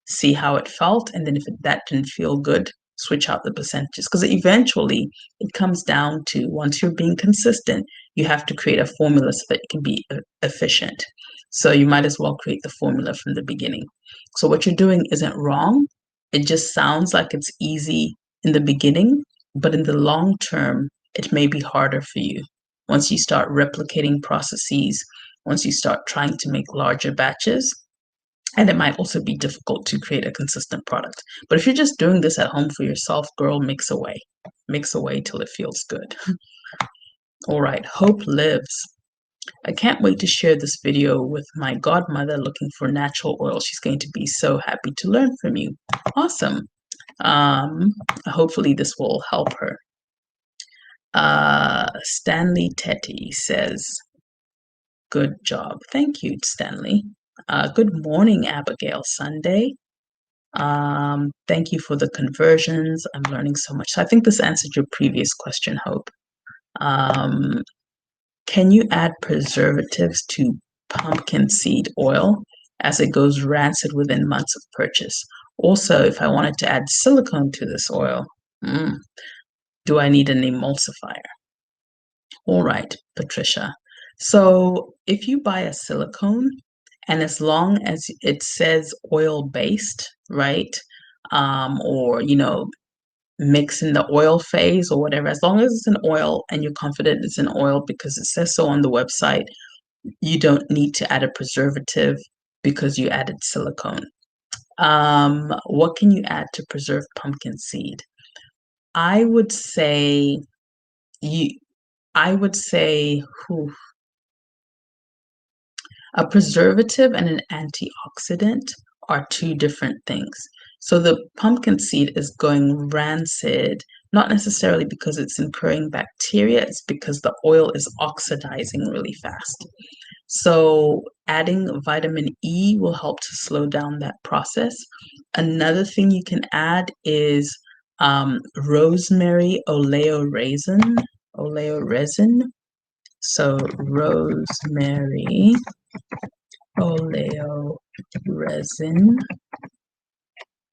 A: see how it felt. And then if that didn't feel good, switch out the percentages, because eventually it comes down to, once you're being consistent, you have to create a formula so that it can be efficient. So you might as well create the formula from the beginning. So what you're doing isn't wrong. It just sounds like it's easy in the beginning, but in the long term, it may be harder for you. Once you start replicating processes, once you start trying to make larger batches, and it might also be difficult to create a consistent product. But if you're just doing this at home for yourself, girl, mix away. Mix away till it feels good. All right, hope lives. I can't wait to share this video with my godmother looking for natural oil. She's going to be so happy to learn from you. Awesome. Hopefully this will help her. Stanley Tetty says, good job. Thank you, Stanley. Good morning, Abigail Sunday. Thank you for the conversions. I'm learning so much. So I think this answered your previous question, Hope. Can you add preservatives to pumpkin seed oil as it goes rancid within months of purchase? Also, if I wanted to add silicone to this oil, do I need an emulsifier? All right, Patricia. So if you buy a silicone, and as long as it says oil-based, right? Or, mix in the oil phase or whatever, as long as it's an oil and you're confident it's an oil because it says so on the website, you don't need to add a preservative because you added silicone. What can you add to preserve pumpkin seed? I would say a preservative and an antioxidant are two different things. So the pumpkin seed is going rancid, not necessarily because it's incurring bacteria, it's because the oil is oxidizing really fast. So adding vitamin E will help to slow down that process. Another thing you can add is rosemary oleoresin. So rosemary oleo resin,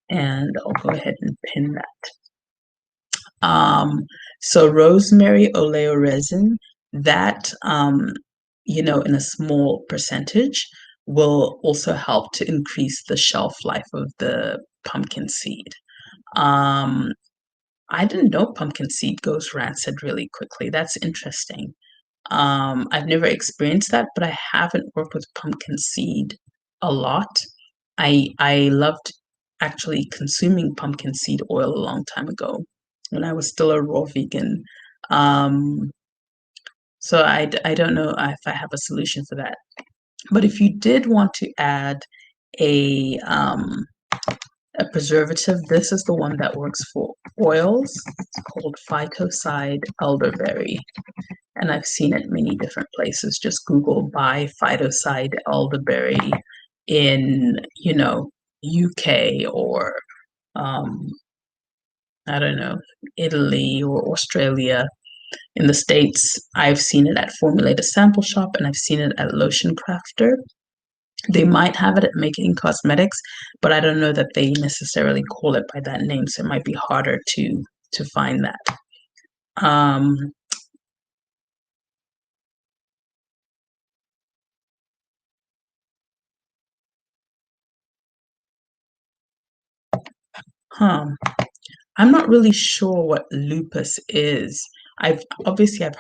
A: and I'll go ahead and pin that. So rosemary oleo resin, that in a small percentage will also help to increase the shelf life of the pumpkin seed. I didn't know pumpkin seed goes rancid really quickly. That's interesting. I've never experienced that, but I haven't worked with pumpkin seed a lot. I loved actually consuming pumpkin seed oil a long time ago when I was still a raw vegan. So I don't know if I have a solution for that. But if you did want to add a preservative, this is the one that works for oils. It's called phytoside elderberry. And I've seen it many different places. Just Google buy phytoside elderberry in, UK or, I don't know, Italy or Australia. In the States, I've seen it at Formulate a Sample Shop, and I've seen it at Lotion Crafter. They might have it at Making Cosmetics, but I don't know that they necessarily call it by that name, so it might be harder to find that. I'm not really sure what lupus is. I've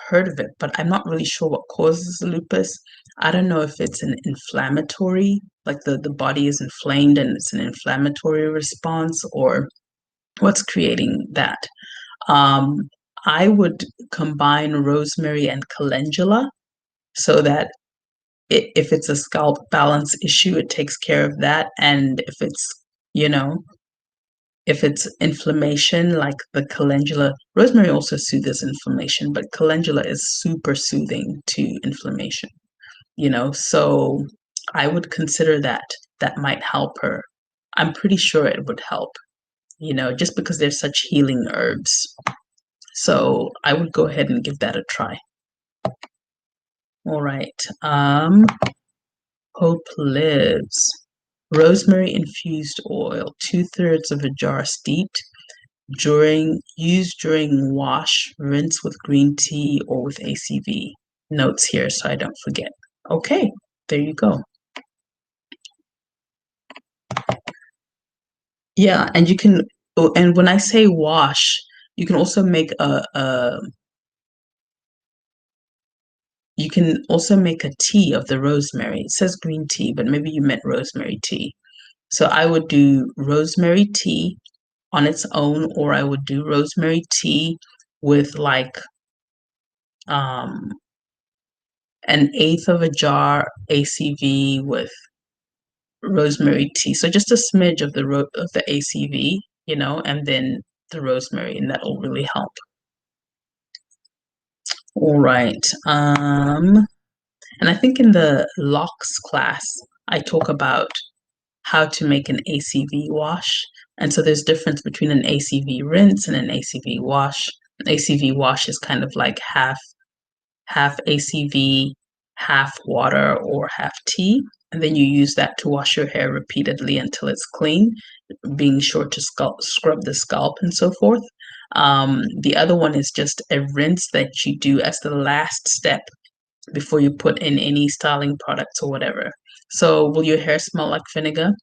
A: heard of it, but I'm not really sure what causes lupus. I don't know if it's an inflammatory, like the body is inflamed and it's an inflammatory response, or what's creating that. I would combine rosemary and calendula so that if it's a scalp balance issue, it takes care of that. And if it's inflammation, like the calendula, rosemary also soothes inflammation, but calendula is super soothing to inflammation, so I would consider that might help her. I'm pretty sure it would help, just because they're such healing herbs. So I would go ahead and give that a try. All right. Hope lives. Rosemary infused oil, 2/3 of a jar steeped. Use during wash, rinse with green tea or with ACV. Notes here so I don't forget. Okay, there you go. Yeah, and you can, oh, and when I say wash, you can also make you can also make a tea of the rosemary. It says green tea, but maybe you meant rosemary tea. So I would do rosemary tea on its own, or I would do rosemary tea with like um an eighth of a jar ACV with rosemary tea. So just a smidge of the ACV, and then the rosemary, and that'll really help. All right. And I think in the locks class, I talk about how to make an ACV wash. And so there's difference between an ACV rinse and an ACV wash. An ACV wash is kind of like half ACV, half water, or half tea. And then you use that to wash your hair repeatedly until it's clean, being sure to scrub the scalp and so forth. The other one is just a rinse that you do as the last step before you put in any styling products or whatever. So, will your hair smell like vinegar?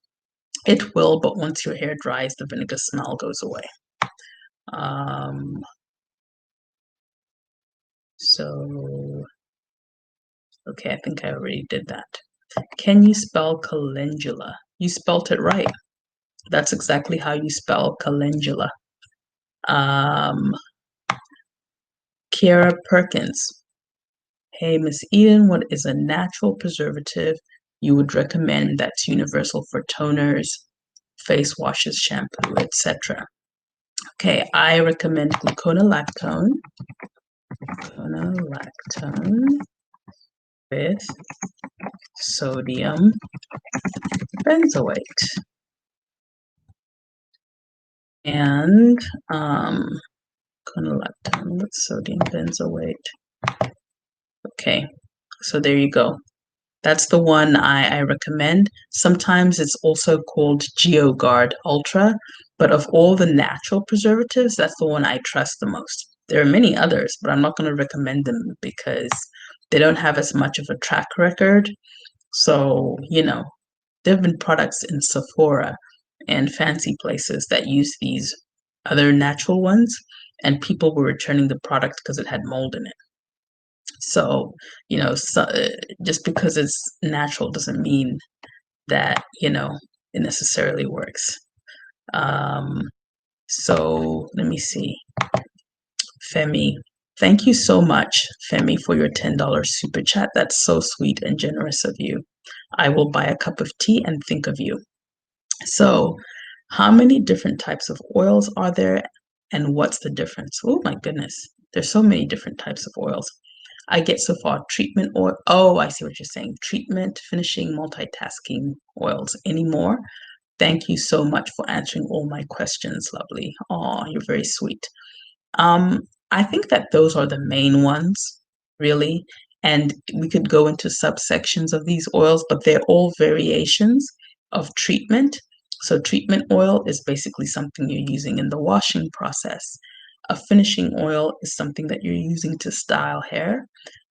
A: It will, but once your hair dries, the vinegar smell goes away. Um, so, okay, I think I already did that. Can you spell calendula? You spelt it right. That's exactly how you spell calendula. Kiara Perkins. Hey, Miss Eden, what is a natural preservative you would recommend that's universal for toners, face washes, shampoo, etc.? Okay, I recommend gluconolactone with sodium benzoate. And gluconolactone with sodium benzoate. Okay, so there you go. That's the one I recommend. Sometimes it's also called GeoGuard Ultra, but of all the natural preservatives, that's the one I trust the most. There are many others, but I'm not going to recommend them because they don't have as much of a track record. So, there have been products in Sephora and fancy places that use these other natural ones, and people were returning the product because it had mold in it. So, just because it's natural doesn't mean that, it necessarily works. So let me see. Femi, thank you so much, Femi, for your $10 super chat. That's so sweet and generous of you. I will buy a cup of tea and think of you. So, how many different types of oils are there, and what's the difference? Oh my goodness, there's so many different types of oils. I get so far treatment oil. Oh, I see what you're saying. Treatment, finishing, multitasking oils. Any more? Thank you so much for answering all my questions, lovely. Oh, you're very sweet. I think that those are the main ones, really. And we could go into subsections of these oils, but they're all variations of treatment. So, treatment oil is basically something you're using in the washing process. A finishing oil is something that you're using to style hair.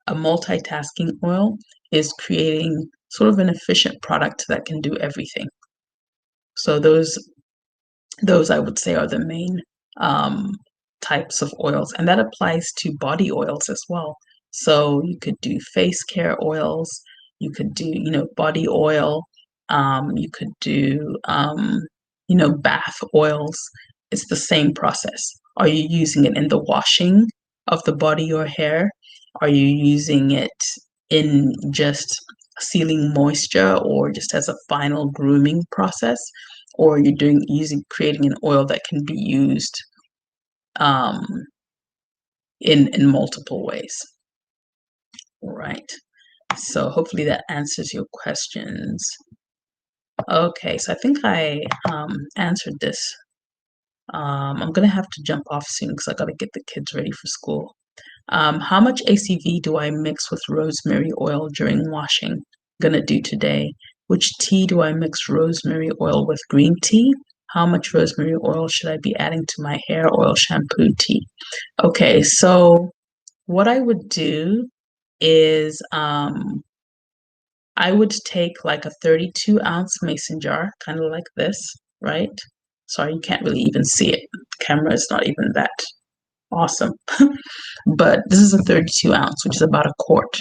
A: A multitasking oil is creating sort of an efficient product that can do everything. So, those I would say are the main types of oils, and that applies to body oils as well. So you could do face care oils, you could do, body oil, you could do, bath oils. It's the same process. Are you using it in the washing of the body or hair? Are you using it in just sealing moisture or just as a final grooming process? Or you're creating an oil that can be used um, in multiple ways. All right. So hopefully that answers your questions. Okay, so I think I answered this. I'm gonna have to jump off soon because I gotta get the kids ready for school. How much ACV do I mix with rosemary oil during washing? Gonna do today. Which tea do I mix rosemary oil with? Green tea? How much rosemary oil should I be adding to my hair oil, shampoo, tea? Okay, so what I would do is I would take like a 32-ounce mason jar, kind of like this, right? Sorry, you can't really even see it. The camera is not even that awesome. But this is a 32-ounce, which is about a quart,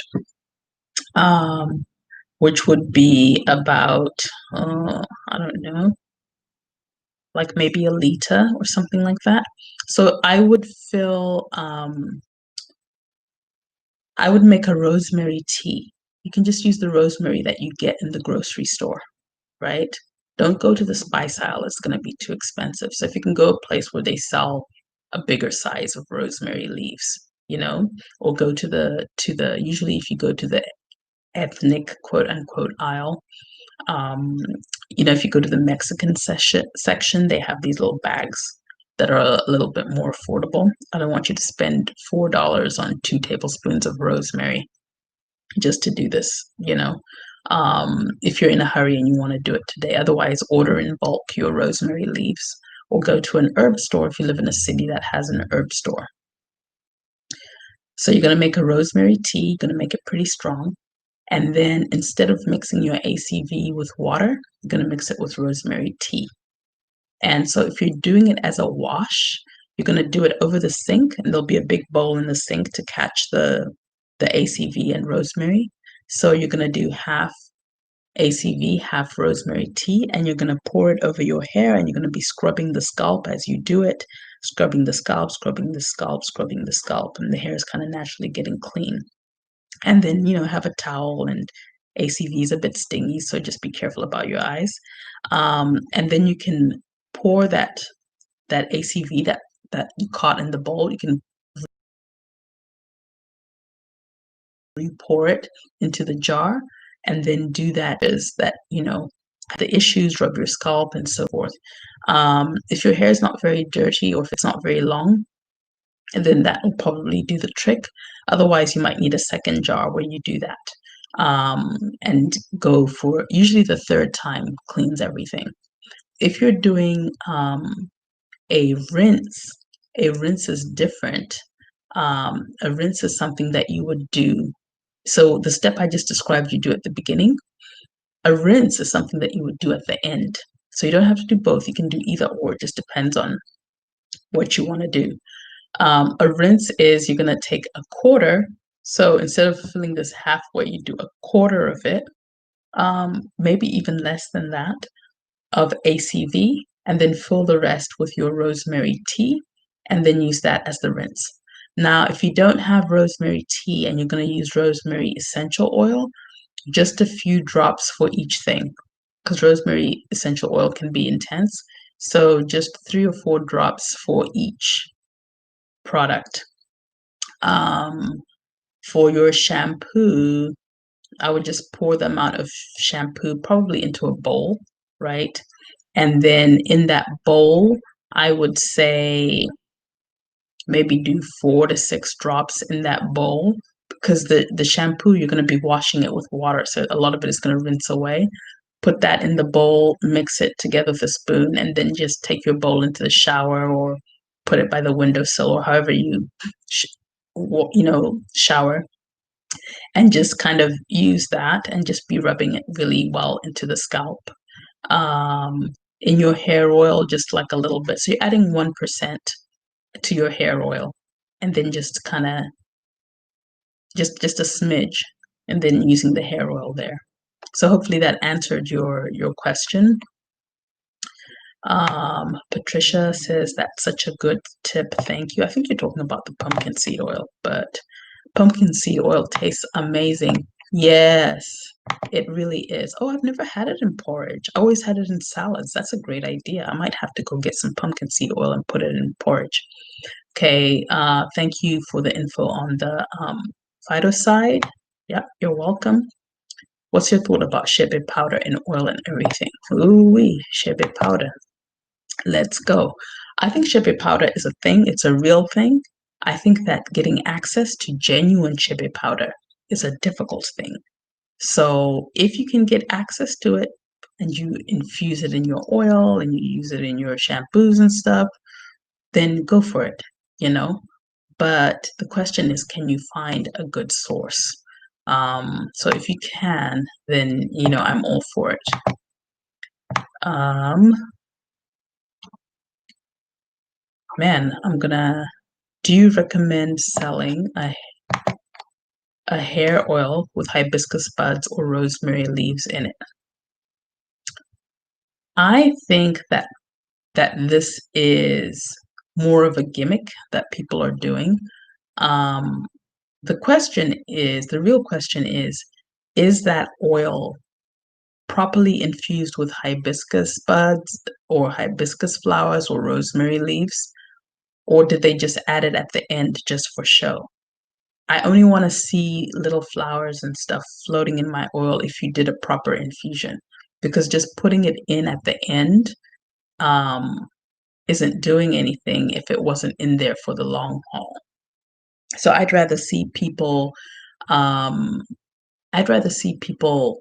A: which would be about, I don't know, like maybe a liter or something like that. So I would I would make a rosemary tea. You can just use the rosemary that you get in the grocery store, right? Don't go to the spice aisle, it's going to be too expensive. So if you can go a place where they sell a bigger size of rosemary leaves, or go to the usually if you go to the ethnic quote unquote aisle, if you go to the Mexican section, they have these little bags that are a little bit more affordable. I don't want you to spend $4 on 2 tablespoons of rosemary just to do this. If you're in a hurry and you want to do it today. Otherwise, order in bulk your rosemary leaves or go to an herb store if you live in a city that has an herb store. So you're going to make a rosemary tea. You're going to make it pretty strong. And then instead of mixing your ACV with water, you're going to mix it with rosemary tea. And so if you're doing it as a wash, you're going to do it over the sink, and there'll be a big bowl in the sink to catch the ACV and rosemary. So you're going to do half ACV, half rosemary tea, and you're going to pour it over your hair, and you're going to be scrubbing the scalp as you do it, scrubbing the scalp, scrubbing the scalp, scrubbing the scalp, and the hair is kind of naturally getting clean. And then, have a towel, and ACV is a bit stingy, so just be careful about your eyes. And then you can pour that ACV that you caught in the bowl, you can pour it into the jar, and then do that the issues, rub your scalp and so forth. If your hair is not very dirty or if it's not very long, and then that will probably do the trick. Otherwise, you might need a second jar where you do that. And go for usually the third time cleans everything. If you're doing a rinse is different. A rinse is something that you would do. So the step I just described, you do at the beginning. A rinse is something that you would do at the end. So you don't have to do both. You can do either or. It just depends on what you want to do. A rinse is you're going to take a quarter. So instead of filling this halfway, you do a quarter of it, maybe even less than that, of ACV, and then fill the rest with your rosemary tea, and then use that as the rinse. Now, if you don't have rosemary tea and you're going to use rosemary essential oil, just a few drops for each thing, because rosemary essential oil can be intense. So just 3 or 4 drops for each product. For your shampoo, I would just pour the amount of shampoo probably into a bowl, right? And then in that bowl, I would say maybe do 4 to 6 drops in that bowl, because the shampoo, you're going to be washing it with water. So a lot of it is going to rinse away. Put that in the bowl, mix it together with a spoon, and then just take your bowl into the shower or put it by the windowsill or however you, shower, and just kind of use that and just be rubbing it really well into the scalp. In your hair oil, just like a little bit. So you're adding 1% to your hair oil, and then just kind of just a smidge, and then using the hair oil there. So hopefully that answered your question. Patricia says that's such a good tip. Thank you. I think you're talking about the pumpkin seed oil, but pumpkin seed oil tastes amazing. Yes, it really is. Oh, I've never had it in porridge. I always had it in salads. That's a great idea. I might have to go get some pumpkin seed oil and put it in porridge. Okay, thank you for the info on the phytoside. Yeah, you're welcome. What's your thought about shea powder and oil and everything? Ooh-wee, shea powder. Let's go. I think shea powder is a thing. It's a real thing. I think that getting access to genuine shea powder is a difficult thing. So if you can get access to it and you infuse it in your oil and you use it in your shampoos and stuff, then go for it, you know. But the question is, can you find a good source? So if you can, then I'm all for it. Um, Man, do you recommend selling a hair oil with hibiscus buds or rosemary leaves in it? I think that this is more of a gimmick that people are doing. Um, the real question is that oil properly infused with hibiscus buds or hibiscus flowers or rosemary leaves, or did they just add it at the end just for show? I only want to see little flowers and stuff floating in my oil if you did a proper infusion, because just putting it in at the end um, isn't doing anything if it wasn't in there for the long haul. So um, I'd rather see people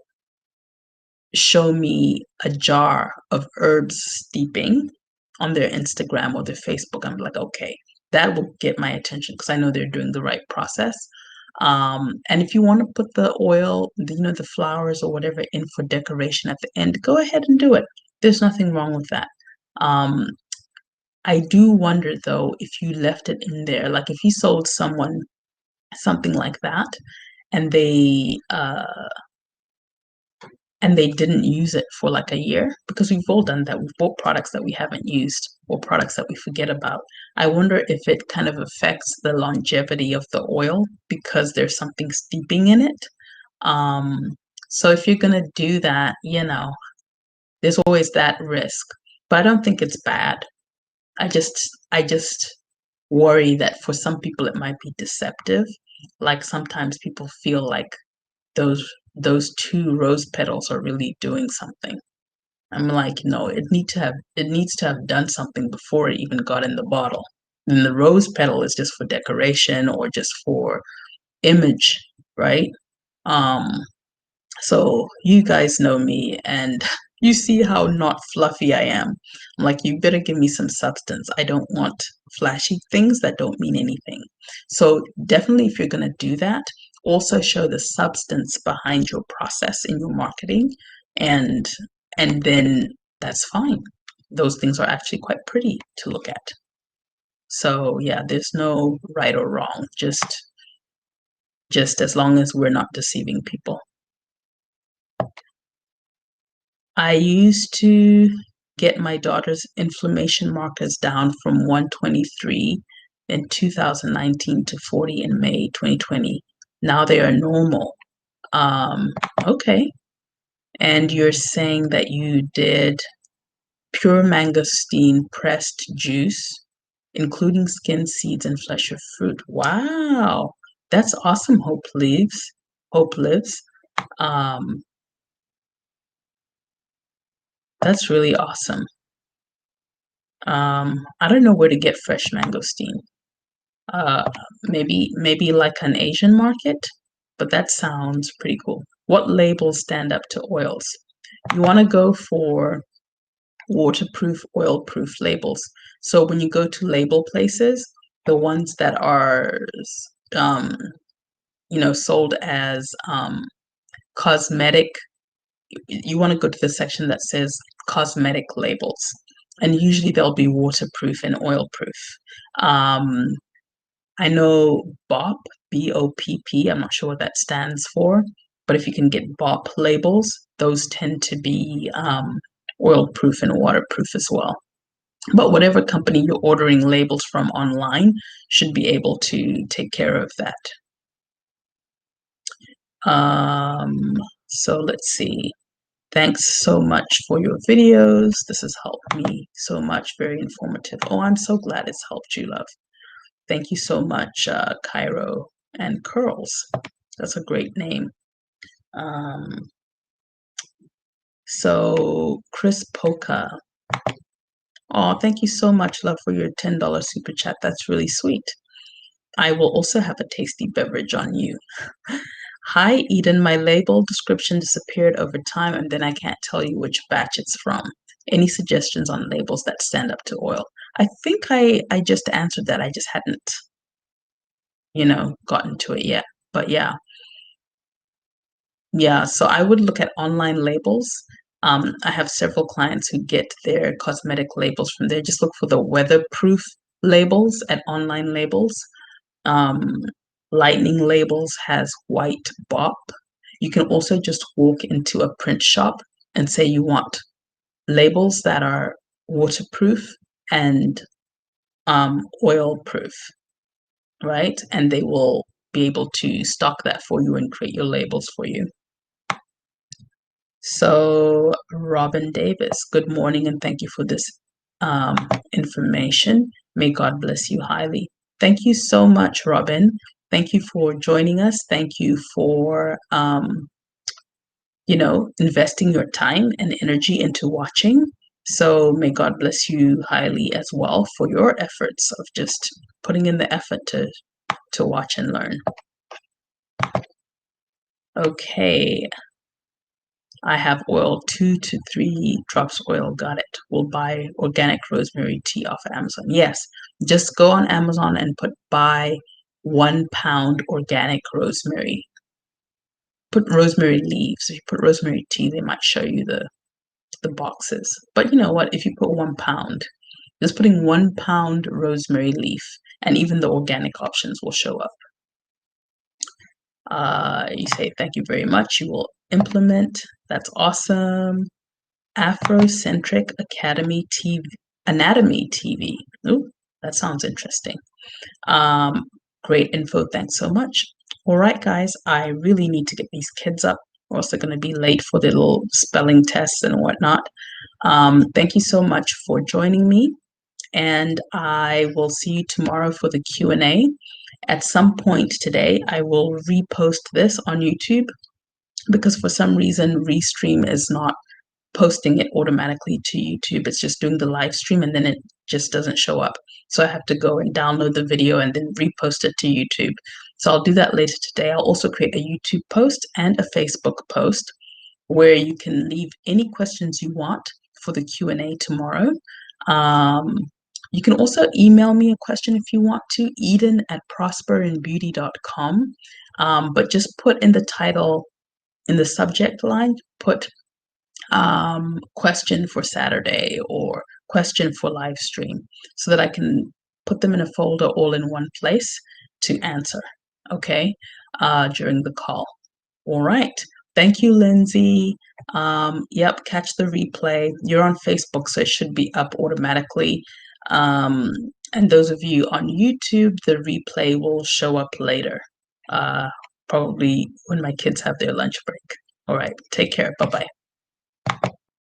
A: show me a jar of herbs steeping on their Instagram or their Facebook. I'm like, okay, that will get my attention because I know they're doing the right process. And if you want to put the oil, the flowers or whatever in for decoration at the end, go ahead and do it. There's nothing wrong with that. Um, I do wonder though, if you left it in there, like if you sold someone something like that and they didn't use it for like a year, because we've all done that. We've bought products that we haven't used or products that we forget about. I wonder if it kind of affects the longevity of the oil because there's something steeping in it. Um, so if you're gonna do that, there's always that risk. But I don't think it's bad. I just worry that for some people it might be deceptive. Like sometimes people feel like those two rose petals are really doing something. I'm like, no, it needs to have done something before it even got in the bottle. And the rose petal is just for decoration or just for image, right? Um, so you guys know me and you see how not fluffy I am. I'm like, you better give me some substance. I don't want flashy things that don't mean anything. So definitely if you're going to do that, also show the substance behind your process in your marketing, and then that's fine. Those things are actually quite pretty to look at. So yeah, there's no right or wrong, just as long as we're not deceiving people. I used to get my daughter's inflammation markers down from 123 in 2019 to 40 in May 2020. Now they are normal. Okay. And you're saying that you did pure mangosteen pressed juice, including skin, seeds, and flesh of fruit. Wow. That's awesome, Hope Lives. Hope Lives. Um, that's really awesome. I don't know where to get fresh mangosteen. Uh, maybe like an Asian market, but that sounds pretty cool. What labels stand up to oils? You want to go for waterproof, oil-proof labels. So when you go to label places, the ones that are um, sold as cosmetic, you want to go to the section that says cosmetic labels, and usually they'll be waterproof and oil-proof. Um, I know BOPP, I'm not sure what that stands for, but if you can get BOP labels, those tend to be oil-proof and waterproof as well. But whatever company you're ordering labels from online should be able to take care of that. So let's see. Thanks so much for your videos. This has helped me so much. Very informative. Oh, I'm so glad it's helped you, love. Thank you so much, Cairo and Curls. That's a great name. So Chris Polka. Oh, thank you so much, love, for your $10 super chat. That's really sweet. I will also have a tasty beverage on you. Hi, Eden. My label description disappeared over time, and then I can't tell you which batch it's from. Any suggestions on labels that stand up to oil? I think I just answered that. I just hadn't, gotten to it yet. But yeah, yeah. So I would look at online labels. I have several clients who get their cosmetic labels from there. Just look for the weatherproof labels at online labels. Um, Lightning Labels has white bop. You can also just walk into a print shop and say you want labels that are waterproof and oil proof, right? And they will be able to stock that for you and create your labels for you. So, Robin Davis, good morning and thank you for this um, information. May God bless you highly. Thank you so much, Robin. Thank you for joining us. Thank you for, investing your time and energy into watching. So, may God bless you highly as well for your efforts of just putting in the effort to watch and learn. Okay, I have oil, 2 to 3 drops oil. Got it. We'll buy organic rosemary tea off of Amazon. Yes, just go on Amazon and buy 1 pound organic rosemary. Put rosemary leaves. If you put rosemary tea, they might show you the boxes. But you know what? If you put 1 pound, just putting 1 pound rosemary leaf, and even the organic options will show up. You say, thank you very much. You will implement. That's awesome. Afrocentric Anatomy TV. Ooh, that sounds interesting. Great info. Thanks so much. All right, guys, I really need to get these kids up, or else they're going to be late for their little spelling tests and whatnot. Thank you so much for joining me, and I will see you tomorrow for the Q&A. At some point today, I will repost this on YouTube because for some reason, Restream is not posting it automatically to YouTube. It's just doing the live stream and then it just doesn't show up. So I have to go and download the video and then repost it to YouTube. So I'll do that later today. I'll also create a YouTube post and a Facebook post where you can leave any questions you want for the Q&A tomorrow. You can also email me a question if you want to, eden@prosperinbeauty.com. But just put in the title, in the subject line, put question for Saturday or question for live stream so that I can put them in a folder all in one place to answer, okay, during the call. All right. Thank you, Lindsay. Yep, catch the replay. You're on Facebook, so it should be up automatically. And those of you on YouTube, the replay will show up later, probably when my kids have their lunch break. All right. Take care. Bye-bye.